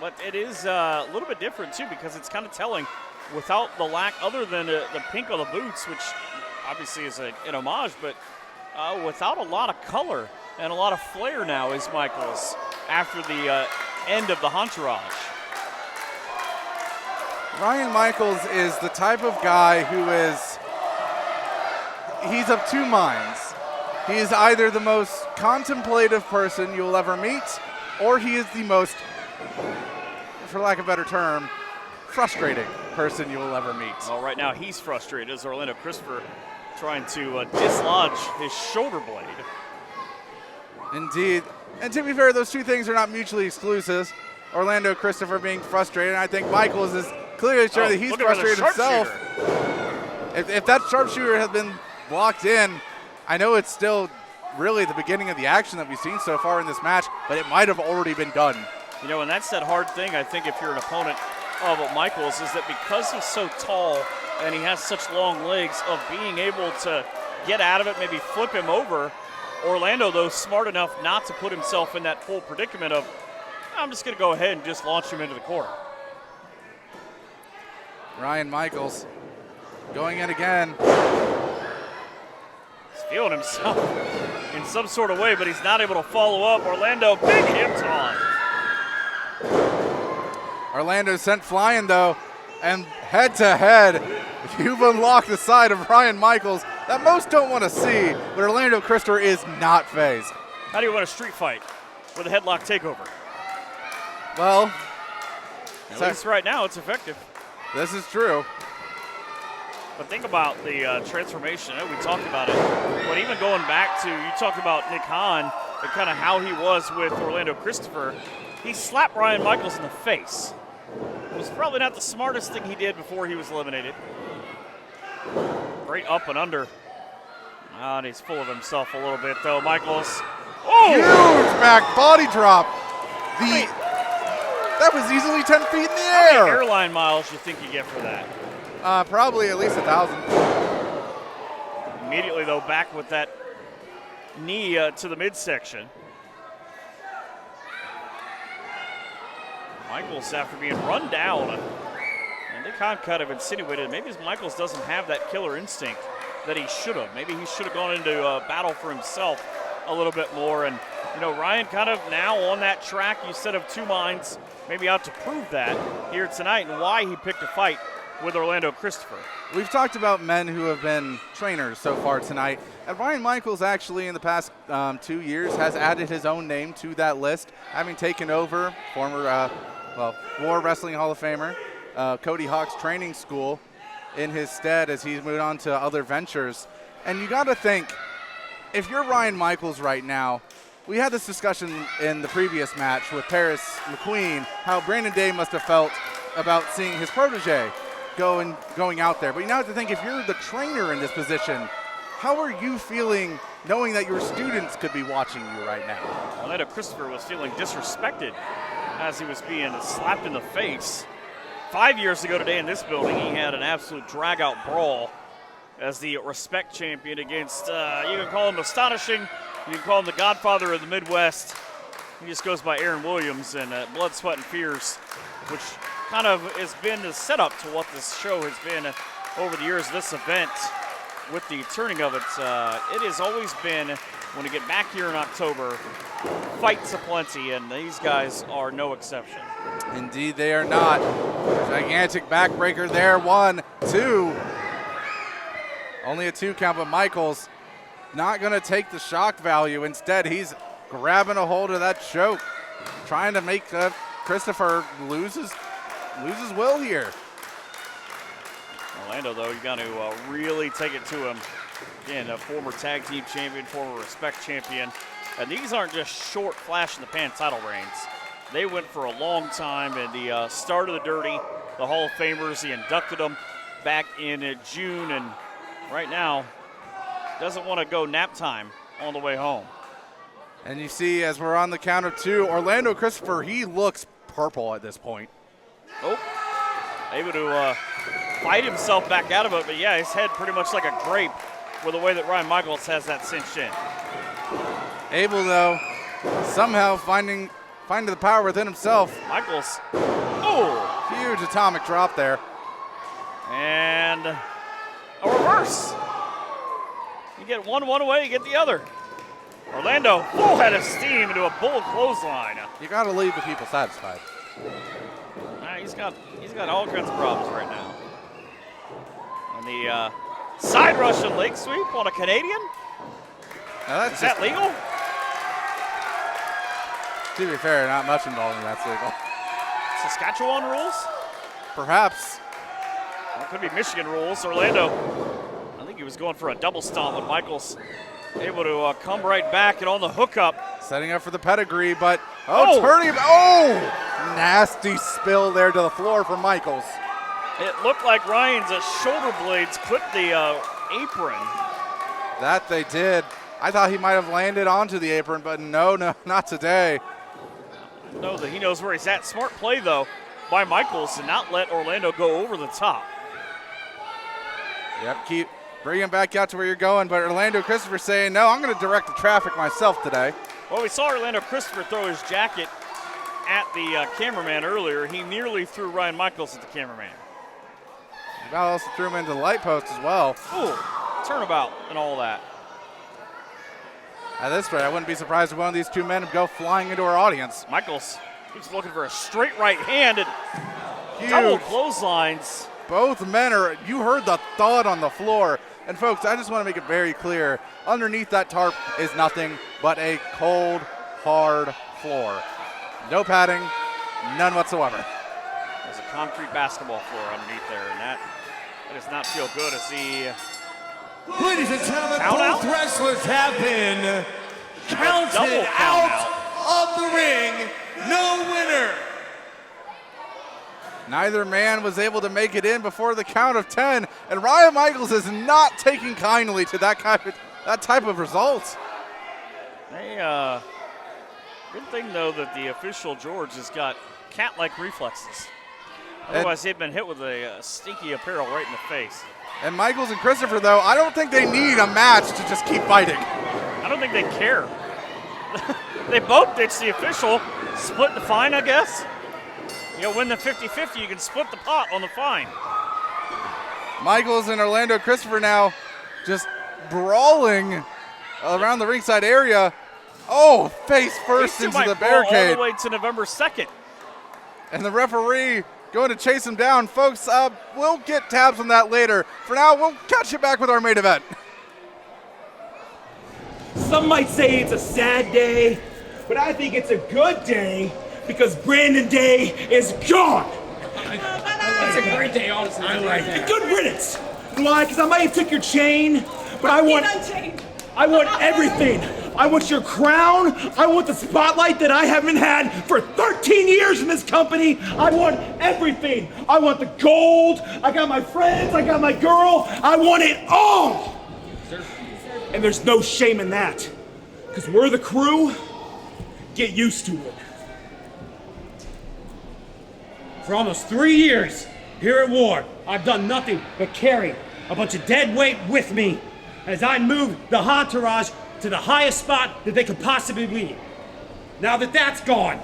But it is a little bit different, too, because it's kind of telling without the lack, other than the pink on the boots, which obviously is an homage, but without a lot of color and a lot of flair now is Michaels after the end of the entourage. Ryan Michaels is the type of guy who he's of two minds. He is either the most contemplative person you'll ever meet, or he is the most, for lack of a better term, frustrating person you will ever meet. Well, right now he's frustrated as Orlando Christopher trying to dislodge his shoulder blade. Indeed. And to be fair, those two things are not mutually exclusive. Orlando Christopher being frustrated, and I think Michaels is clearly showing that he's frustrated himself. If that sharpshooter had been blocked in, I know it's still really the beginning of the action that we've seen so far in this match, but it might have already been done. You know, and that's that hard thing, I think, if you're an opponent of Michaels, is that because he's so tall and he has such long legs, of being able to get out of it, maybe flip him over. Orlando, though, smart enough not to put himself in that full predicament of, I'm just going to go ahead and just launch him into the corner. Ryan Michaels going in again. He's feeling himself in some sort of way, but he's not able to follow up. Orlando, big hip toss. Orlando sent flying, though, and head-to-head, you've unlocked the side of Ryan Michaels that most don't want to see, but Orlando Christopher is not phased. How do you win a street fight with a headlock takeover? Well, at least right now it's effective. This is true. But think about the transformation. I know we talked about it, but even going back to, you talked about Nick Hahn and kind of how he was with Orlando Christopher. He slapped Ryan Michaels in the face. It was probably not the smartest thing he did before he was eliminated. Great up and under. And he's full of himself a little bit, though. Michaels. Oh! Huge back body drop. That was easily 10 feet in the air. How many airline miles do you think you get for that? Probably at least 1,000. Immediately, though, back with that knee to the midsection. Michaels, after being run down, and Nick Hahn kind of insinuated maybe Michaels doesn't have that killer instinct that he should have. Maybe he should have gone into battle for himself a little bit more. And, you know, Ryan kind of now on that track, you said, of two minds, maybe out to prove that here tonight and why he picked a fight with Orlando Christopher. We've talked about men who have been trainers so far tonight. And Ryan Michaels actually in the past 2 years has added his own name to that list, having taken over former War Wrestling Hall of Famer Cody Hawk's training school in his stead as he's moved on to other ventures. And you got to think, if you're Ryan Michaels right now, we had this discussion in the previous match with Paris McQueen, how Brandon Day must have felt about seeing his protege going out there. But you now have to think, if you're the trainer in this position, how are you feeling knowing that your students could be watching you right now? Orlando Christopher was feeling disrespected as he was being slapped in the face. 5 years ago today in this building, he had an absolute drag-out brawl as the Respect champion against, you can call him Astonishing, you can call him the Godfather of the Midwest. He just goes by Aaron Williams, and Blood, Sweat, and Fears, which kind of has been the setup to what this show has been over the years. This event, with the turning of it, it has always been, when you get back here in October, fights aplenty, and these guys are no exception. Indeed, they are not. Gigantic backbreaker there. 1, 2. Only a 2 count, but Michaels not going to take the shock value. Instead, he's grabbing a hold of that choke, trying to make Christopher lose his will here. Orlando, though, you got to really take it to him. Again, a former tag team champion, former Respect champion. And these aren't just short flash-in-the-pan title reigns. They went for a long time, and the start of the Dirty, the Hall of Famers, he inducted them back in June, and right now doesn't want to go nap time on the way home. And you see, as we're on the count of 2, Orlando Christopher, he looks purple at this point. Oh, able to fight himself back out of it, but yeah, his head pretty much like a grape with the way that Ryan Michaels has that cinched in. Able, though, somehow finding the power within himself. Michaels, oh! Huge atomic drop there. And a reverse. You get one way, you get the other. Orlando, full head of steam into a bull clothesline. You got to leave the people satisfied. He's got all kinds of problems right now. And the side Russian leg sweep on a Canadian. Now is that legal? To be fair, not much involved in that's legal. Saskatchewan rules? Perhaps. Well, it could be Michigan rules. Orlando, I think he was going for a double stomp, but Michaels able to come right back and on the hookup. Setting up for the pedigree, but turning. Oh! Nasty spill there to the floor for Michaels. It looked like Ryan's shoulder blades clipped the apron. That they did. I thought he might have landed onto the apron, but no, not today. No, that he knows where he's at. Smart play, though, by Michaels to not let Orlando go over the top. Yep, keep bringing him back out to where you're going, but Orlando Christopher saying, no, I'm going to direct the traffic myself today. Well, we saw Orlando Christopher throw his jacket at the cameraman earlier. He nearly threw Ryan Michaels at the cameraman. He also threw him into the light post as well. Ooh, turnabout and all that. At this rate, I wouldn't be surprised if one of these 2 men would go flying into our audience. Michaels, he's looking for a straight right hand and huge double clotheslines. Both men are, you heard the thud on the floor. And folks, I just want to make it very clear, underneath that tarp is nothing but a cold, hard floor. No padding, none whatsoever. There's a concrete basketball floor underneath there, and that does not feel good to see. Ladies and gentlemen, Count both out? wrestlers have been counted double count out of the ring. No winner. Neither man was able to make it in before the count of 10, and Ryan Michaels is not taking kindly to that type of result. Hey, good thing though that the official George has got cat-like reflexes. Otherwise, he'd been hit with a stinky apparel right in the face. And Michaels and Christopher, though, I don't think they need a match to just keep fighting. I don't think they care. They both ditched the official, split the fine, I guess. Win the 50-50, you can split the pot on the fine. Michaels and Orlando Christopher now just brawling around the ringside area. Oh, face first into the barricade. All the way to November 2nd. And the referee going to chase him down. Folks, we'll get tabs on that later. For now, we'll catch you back with our main event. Some might say it's a sad day, but I think it's a good day because Brandon Day is gone. It's a great day, honestly. I like it. Good riddance. Why? Because I might have took your chain, but I want everything. I want your crown. I want the spotlight that I haven't had for 13 years in this company. I want everything. I want the gold. I got my friends. I got my girl. I want it all. And there's no shame in that. Because we're the Krue. Get used to it. For almost 3 years here at War, I've done nothing but carry a bunch of dead weight with me as I move the entourage to the highest spot that they could possibly be. Now that that's gone,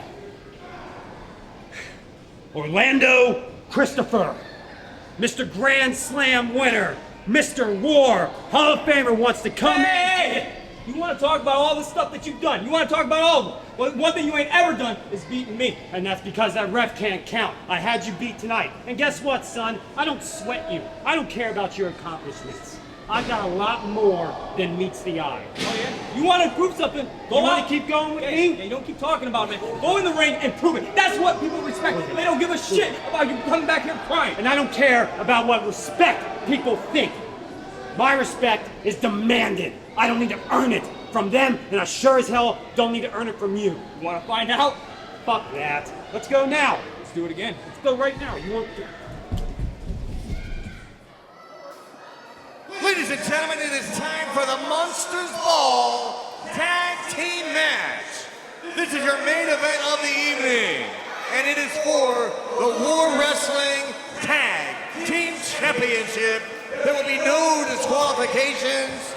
Orlando Christopher, Mr. Grand Slam winner, Mr. War, Hall of Famer wants to come in. You want to talk about all the stuff that you've done. You want to talk about all of them. Well, one thing you ain't ever done is beating me. And that's because that ref can't count. I had you beat tonight. And guess what, son? I don't sweat you. I don't care about your accomplishments. I got a lot more than meets the eye. Oh, yeah? You want to prove something? You want to keep going with me? Yeah, you don't keep talking about it, man. Go in the ring and prove it. That's what people respect. They don't give a shit about you coming back here crying. And I don't care about what respect people think. My respect is demanded. I don't need to earn it from them, and I sure as hell don't need to earn it from you. You want to find out? Fuck that. Let's go now. Let's do it again. Let's go right now. You want to... Ladies and gentlemen, it is time for the Monsters Ball Tag Team Match. This is your main event of the evening, and it is for the War Wrestling Tag Team Championship. There will be no disqualifications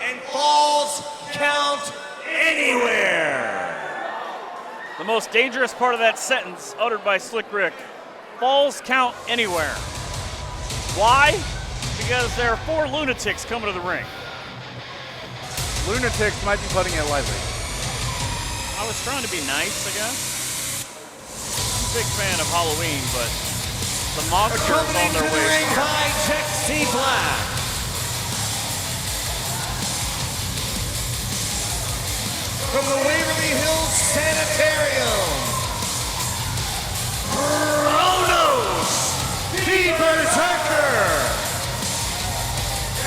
and falls count anywhere. The most dangerous part of that sentence uttered by Slick Rick. Falls count anywhere. Why? Because there are 4 lunatics coming to the ring. Lunatics might be putting it lightly. I was trying to be nice, I guess. I'm a big fan of Halloween, but the monsters on their way. Ring by Jaxon Black. From the Waverly Hills Sanitarium, Kronos, the Berserker.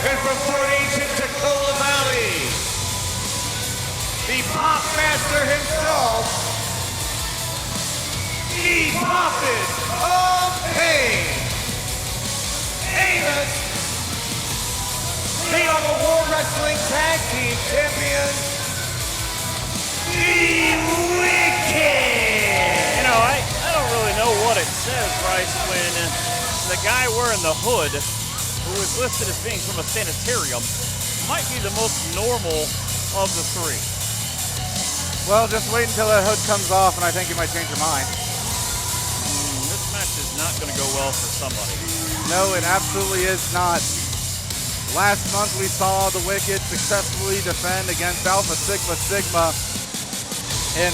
And from Fort Ancient Tacoma Valley, the Pop Master himself, the Prophet of Pain, Amos. They are the War Wrestling Tag Team Champions, the Wikked. You know, I don't really know what it says, Bryce, when the guy wearing the hood, who is listed as being from a sanitarium, might be the most normal of the 3. Well, just wait until that hood comes off, and I think you might change your mind. This match is not going to go well for somebody. No, it absolutely is not. Last month we saw the Wikked successfully defend against Alpha Sigma Sigma and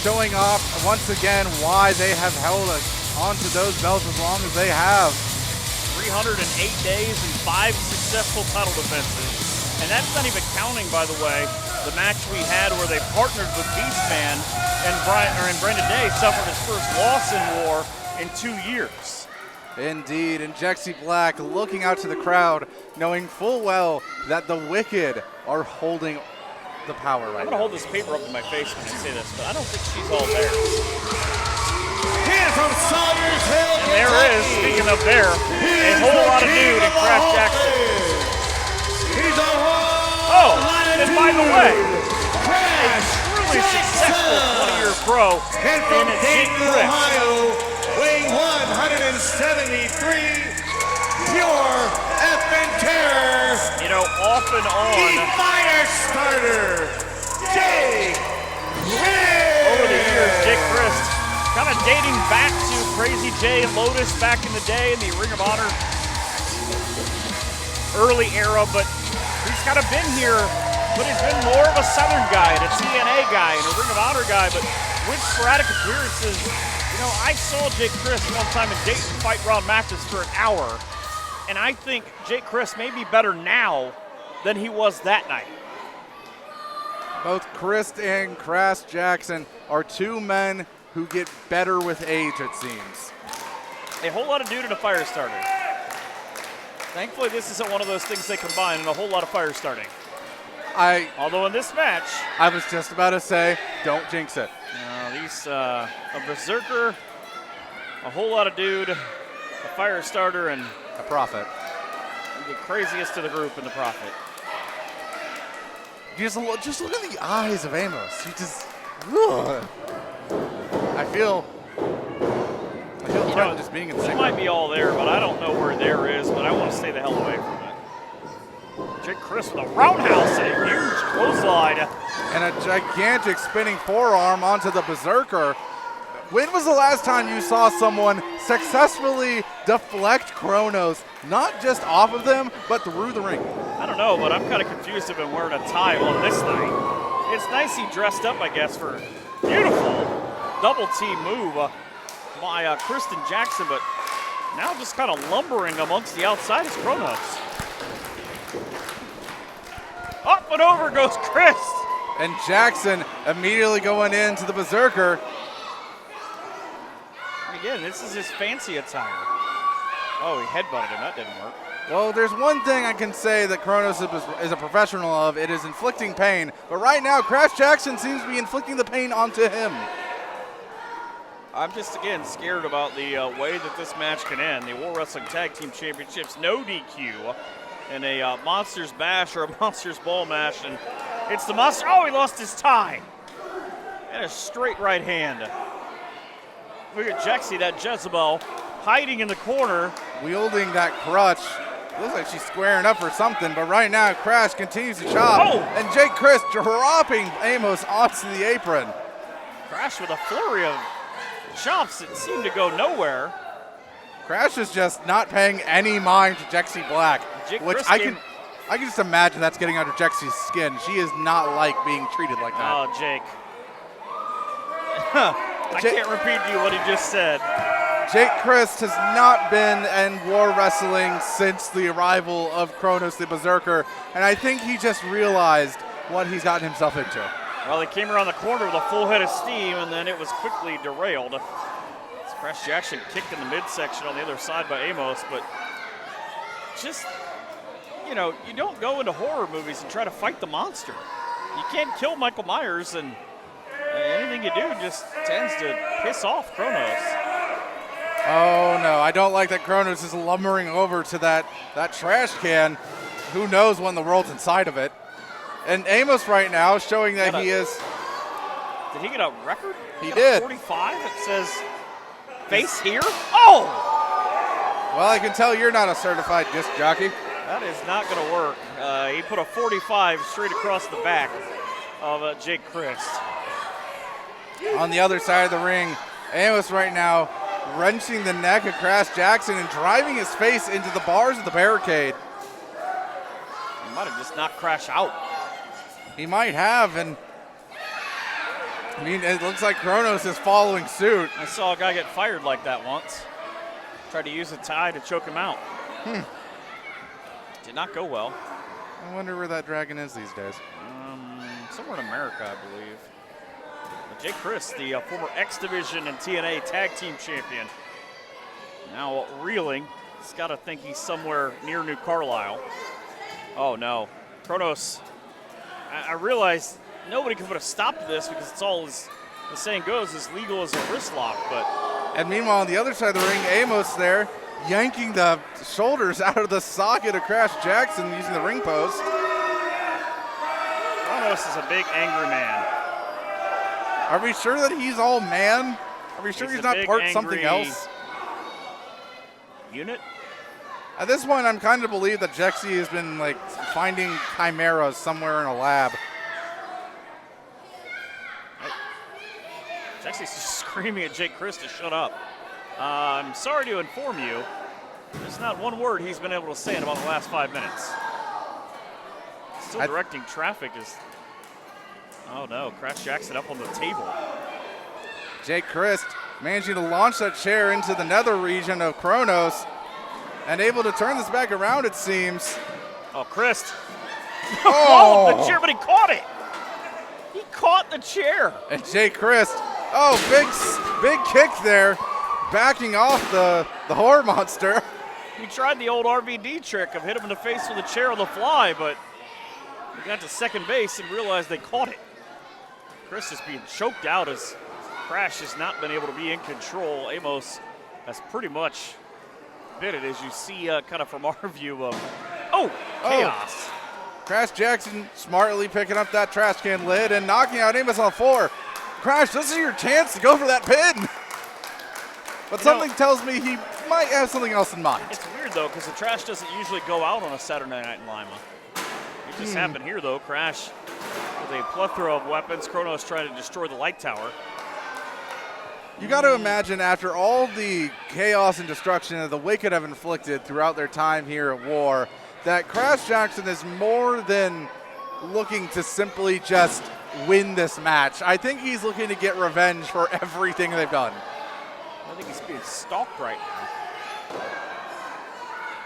showing off once again why they have held onto those belts as long as they have. 308 days and 5 successful title defenses. And that's not even counting, by the way, the match we had where they partnered with Beastman and Brandon Day suffered his first loss in War in 2 years. Indeed, and Jaxon Black looking out to the crowd, knowing full well that the Wikked are holding the power right I'm going to now. hold this paper up to my face when I say this, but I don't think she's all there. Here from Sawyer's Hill, And there is, speaking of there, a whole lot of dude in Crash Jackson. He's a Oh, and by the way, a truly successful 20-year pro and from in Dayton, Crist. Ohio, weighing 173, pure effing terror. You know, off and on. The fire starter, Jake Crist. Over the years, Jake Crist, kind of dating back to Crazy J and Lotus back in the day in the Ring of Honor early era, but he's kind of been here, but he's been more of a Southern guy and a TNA guy and a Ring of Honor guy, but with sporadic appearances. You know, I saw Jake Crist one time in Dayton fight round matches for an hour, and I think Jake Crist may be better now than he was that night. Both Crist and Crass Jackson are 2 men who get better with age, it seems. A whole lot of dude and a fire starter. Thankfully, this isn't one of those things they combine and a whole lot of fire starting. Although in this match, I was just about to say, don't jinx it. a Berserker, a whole lot of dude, a fire starter, and a Prophet. The craziest of the group in the Prophet. Just look at the eyes of Amos. He just, ugh. I feel threatened just being in the He same might room. be all there, but I don't know where there is, but I want to stay the hell away from it. Jake Crist with a roundhouse and a huge clothesline. And a gigantic spinning forearm onto the Berserker. When was the last time you saw someone successfully deflect Kronos, not just off of them, but through the ring? I don't know, but I'm kind of confused if I'm wearing a tie on this night. It's nice he dressed up, I guess, for beautiful double team move by Kristen Jaxon, but now just kind of lumbering amongst the outside is Kronos. Up and over goes Crist. And Jaxon immediately going into the Berserker. Again, this is his fancy attire. Oh, he headbutted him. That didn't work. Well, there's one thing I can say that Kronos is a professional of. It is inflicting pain. But right now, Crash Jaxon seems to be inflicting the pain onto him. I'm just, again, scared about the way that this match can end. The War Wrestling Tag Team Championships, no DQ, in a Monsters Bash or a Monsters Ball match. And it's the Monster. Oh, he lost his tie. And a straight right hand. Look at Jexy, that Jezebel, hiding in the corner. Wielding that crutch. Looks like she's squaring up for something, but right now Crash continues to chop. Oh! And Jake Crist dropping Amos onto the apron. Crash with a flurry of chops that seem to go nowhere. Crash is just not paying any mind to Jexy Black, Jake which Crist I can just imagine that's getting under Jexy's skin. She is not like being treated like that. Oh, Jake. I can't repeat to you what he just said. Jake Crist has not been in War Wrestling since the arrival of Kronos the Berserker, and I think he just realized what he's gotten himself into. Well, he came around the corner with a full head of steam, and then it was quickly derailed. Crash Jackson kicked in the midsection on the other side by Amos, but just, you know, you don't go into horror movies and try to fight the monster. You can't kill Michael Myers, and anything you do just tends to piss off Kronos. Oh no, I don't like that Kronos is lumbering over to that trash can. Who knows when the world's inside of it. And Amos right now showing that he is. Did he get a record? He got did. 45 that says face here. Oh! Well, I can tell you're not a certified disc jockey. That is not going to work. He put a 45 straight across the back of Jake Crist. On the other side of the ring, Amos right now wrenching the neck of Crash Jackson and driving his face into the bars of the barricade. He might have just knocked Crash out. He might have, and I mean, it looks like Kronos is following suit. I saw a guy get fired like that once. Tried to use a tie to choke him out. Did not go well. I wonder where that dragon is these days. Somewhere in America, I believe. But Jake Crist, the former X Division and TNA Tag Team Champion, now reeling. He's got to think he's somewhere near New Carlisle. Oh no, Kronos. I realize nobody can put a stop to this because it's all, as the saying goes, as legal as a wrist lock. But And meanwhile, on the other side of the ring, Amos there yanking the shoulders out of the socket of Crash Jackson using the ring post. Kronos is a big angry man. Are we sure that he's all man? Are we sure he's not a big, part something angry else? Unit? At this point, I'm kind of believe that Jexy has been like finding chimeras somewhere in a lab. Jexy's just screaming at Jake Crist to shut up. I'm sorry to inform you, there's not one word he's been able to say in about the last 5 minutes. Still directing traffic is. Oh no, Crash Jackson up on the table. Jake Crist managing to launch that chair into the nether region of Kronos and able to turn this back around, it seems. Oh, Crist. Oh, the chair, but he caught it. He caught the chair. And Jake Crist, oh, big kick there, backing off the horror monster. He tried the old RVD trick of hit him in the face with a chair on the fly, but They got to second base and realized they caught it. Crist is being choked out as Crash has not been able to be in control. Amos has pretty much bit it, as you see kind of from our view of, chaos. Crash Jaxon smartly picking up that trash can lid and knocking out Amos on the floor. Crash, this is your chance to go for that pin. But something tells me he might have something else in mind. It's weird, though, because the trash doesn't usually go out on a Saturday night in Lima. It just happened here, though. Crash with a plethora of weapons. Kronos trying to destroy the light tower. You got to imagine, after all the chaos and destruction that the Wikked have inflicted throughout their time here at War, that Crash Jaxon is more than looking to simply just win this match. I think he's looking to get revenge for everything they've done. I think he's being stalked right now.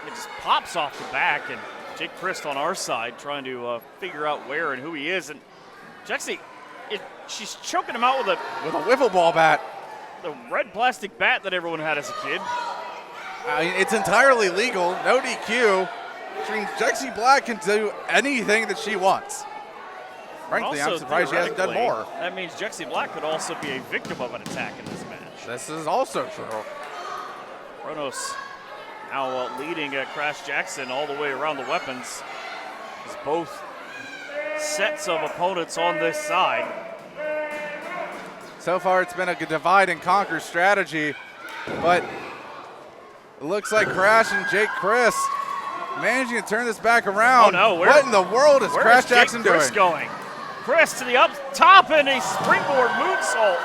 It just pops off the back, and Jake Crist on our side trying to figure out where and who he is. And Jaxie, she's choking him out with a wiffle ball bat. The red plastic bat that everyone had as a kid. I mean, it's entirely legal, no DQ. Which means Jaxie Black can do anything that she wants. Frankly, I'm surprised she hasn't done more. That means Jaxie Black could also be a victim of an attack in this match. This is also true. Kronos now leading Crash Jaxon all the way around the weapons. As both sets of opponents on this side. So far, it's been a divide and conquer strategy, but it looks like Crash and Jake Crist managing to turn this back around. Oh no, what in the world is Crash Jaxon doing? Crist going? Crist to the up top and a springboard moonsault.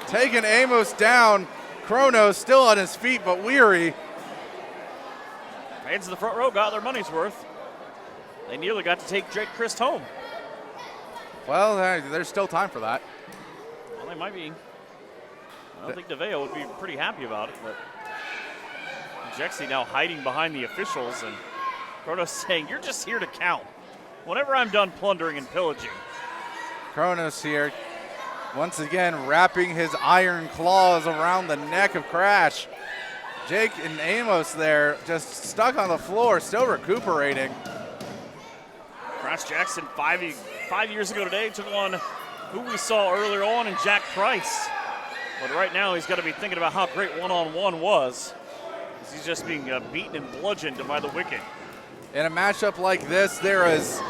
Taking Amos down. Kronos still on his feet, but weary. Fans in the front row got their money's worth. They nearly got to take Jake Crist home. Well, there's still time for that. Well, they might be. I don't think DeVeo would be pretty happy about it, but Jaxie now hiding behind the officials, and Kronos saying, "You're just here to count. Whenever I'm done plundering and pillaging." Kronos here, once again wrapping his iron claws around the neck of Crash. Jake and Amos there just stuck on the floor, still recuperating. Crash Jaxon 5 years ago today took on who we saw earlier on in Jack Price. But right now he's got to be thinking about how great one-on-one was. He's just being beaten and bludgeoned by the Wikked. In a matchup like this, there is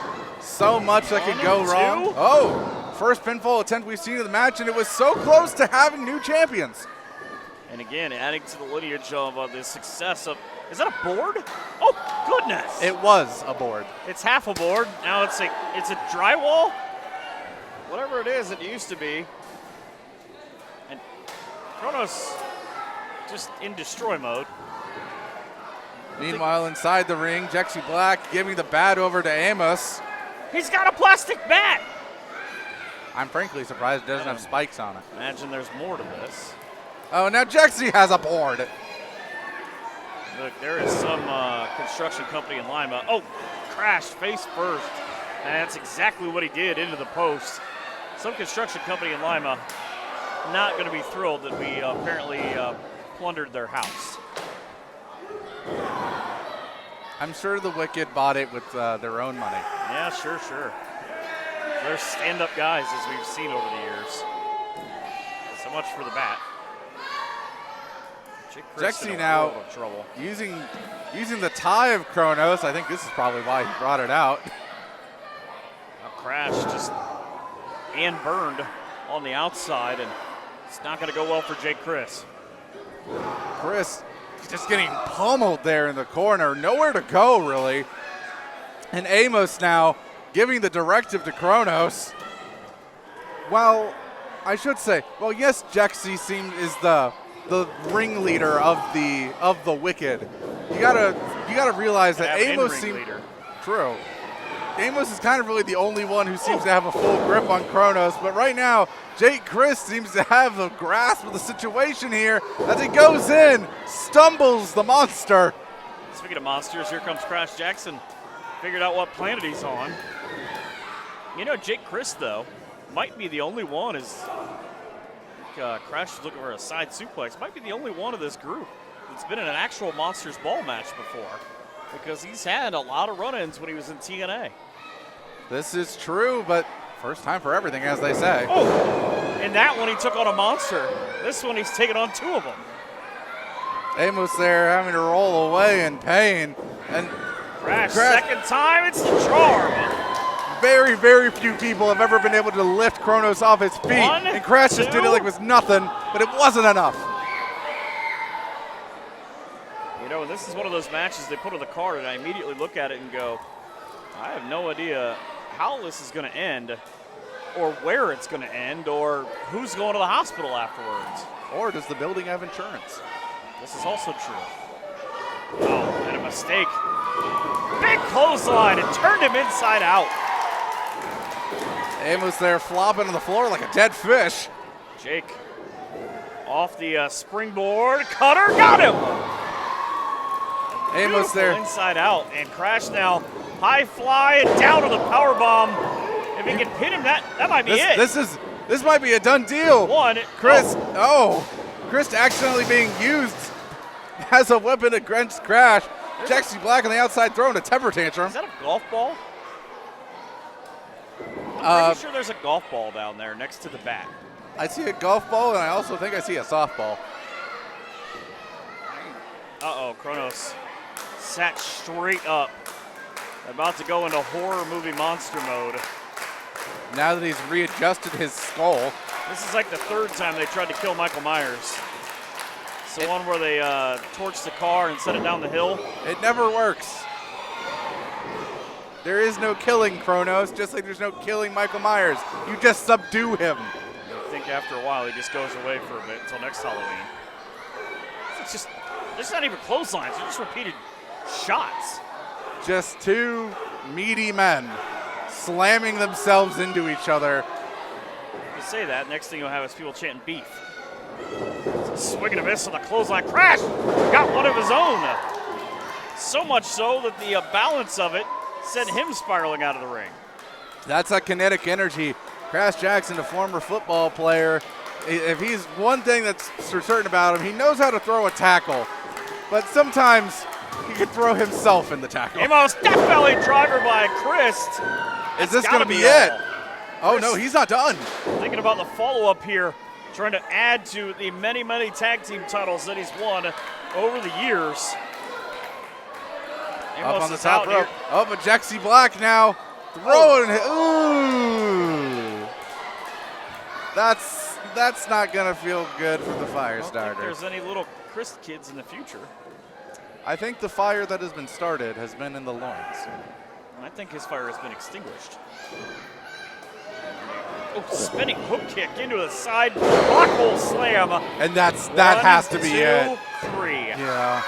so much that could go wrong. Oh, first pinfall attempt we've seen in the match, and it was so close to having new champions. And again, adding to the lineage of the success of, is that a board? Oh, goodness. It was a board. It's half a board. Now it's a drywall? Whatever it is, it used to be. And Kronos just in destroy mode. Meanwhile, inside the ring, Jaxie Black giving the bat over to Amos. He's got a plastic bat. I'm frankly surprised it doesn't have spikes on it. Imagine there's more to this. Oh, now Jaxie has a board. Look, there is some construction company in Lima. Oh, Crash face first. And that's exactly what he did into the post. Some construction company in Lima not going to be thrilled that we apparently plundered their house. I'm sure the Wikked bought it with their own money. Yeah, sure. They're stand-up guys, as we've seen over the years. So much for the bat. Jaxie now using the tie of Kronos. I think this is probably why he brought it out. Now Crash just and burned on the outside, and it's not going to go well for Jake Crist. Crist just getting pummeled there in the corner. Nowhere to go, really. And Amos now giving the directive to Kronos. Well, I should say, well, yes, Jaxie is the ringleader of the Wikked. You gotta realize that Amos seems true. Amos is kind of really the only one who seems to have a full grip on Kronos, but right now Jake Crist seems to have a grasp of the situation here as he goes in, stumbles the monster. Speaking of monsters, here comes Crash Jaxon. Figured out what planet he's on. You know, Jake Crist, though, might be the only one Crash is looking for a side suplex. Might be the only one of this group that's been in an actual Monsters Ball match before, because he's had a lot of run-ins when he was in TNA. This is true, but first time for everything, as they say. Oh, in that one he took on a monster. This one he's taken on 2 of them. Amos there having to roll away in pain. And Crash, second time, it's the charm. Very, very few people have ever been able to lift Kronos off his feet. And Crash just did it like it was nothing, but it wasn't enough. You know, this is one of those matches they put on the card, and I immediately look at it and go, I have no idea how this is going to end, or where it's going to end, or who's going to the hospital afterwards. Or does the building have insurance? This is also true. Oh, and a mistake. Big clothesline, and turned him inside out. Amos there flopping on the floor like a dead fish. Jake off the springboard. Cutter got him. Amos there. Inside out, and Crash now high fly and down to the power bomb. If he can pin him, that might be it. This might be a done deal. Crist. Crist accidentally being used as a weapon against Crash. Jaxon Black on the outside throwing a temper tantrum. Is that a golf ball? I'm pretty sure there's a golf ball down there next to the bat. I see a golf ball, and I also think I see a softball. Uh-oh, Kronos sat straight up. About to go into horror movie monster mode. Now that he's readjusted his skull. This is like the 3rd time they tried to kill Michael Myers. It's the one where they torched the car and set it down the hill. It never works. There is no killing Kronos, just like there's no killing Michael Myers. You just subdue him. I think after a while he just goes away for a bit until next Halloween. It's just, there's not even clotheslines, they're just repeated shots. Just 2 meaty men slamming themselves into each other. You say that, next thing you'll have is people chanting beef. Swing and a miss on the clothesline. Crash got one of his own. So much so that the balance of it sent him spiraling out of the ring. That's that kinetic energy. Crash Jaxon, a former football player, if he's one thing that's for certain about him, he knows how to throw a tackle. But sometimes he can throw himself in the tackle. Amos death belly driver by Crist. Is this going to be it? Oh, no, he's not done. Thinking about the follow-up here, trying to add to the many, many tag team titles that he's won over the years. Up on the top rope. Oh, but Jaxon Black now throwing it. Ooh. That's not going to feel good for the fire starter. I don't think there's any little Crist kids in the future. I think the fire that has been started has been in the loins. I think his fire has been extinguished. Oh, spinning hook kick into the side block hole slam. And that has to be it. 3. Yeah.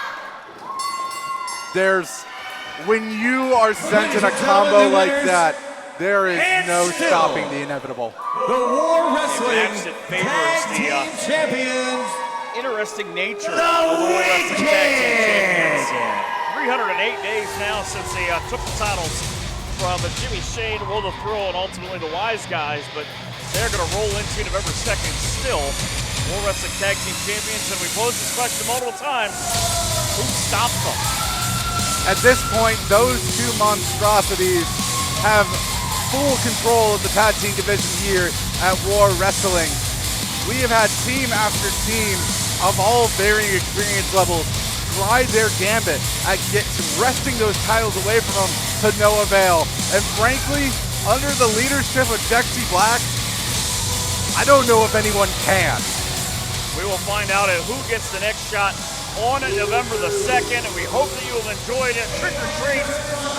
When you are sent in a combo like that, there is no stopping the inevitable. The War Wrestling Tag Team Champions. Interesting nature of the War Wrestling Tag Team Champions. 308 days now since they took the titles from Jimmy Shane, Will the Thrill, and ultimately the Wise Guys, but they're going to roll into November 2nd still. War Wrestling Tag Team Champions, and we posed this question multiple times. Who stopped them? At this point, those 2 monstrosities have full control of the tag team division here at War Wrestling. We have had team after team of all varying experience levels try their gambit at wresting those titles away from them to no avail. And frankly, under the leadership of Jaxon Black, I don't know if anyone can. We will find out who gets the next shot on November the 2nd, and we hope that you will enjoy it. Trick or Treat.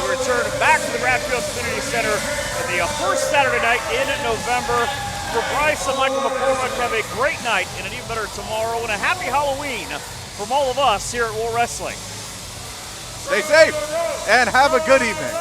We return back to the Bradfield Community Center on the first Saturday night in November. For Bryce and Michael McCormick, have a great night and an even better tomorrow, and a happy Halloween from all of us here at War Wrestling. Stay safe and have a good evening.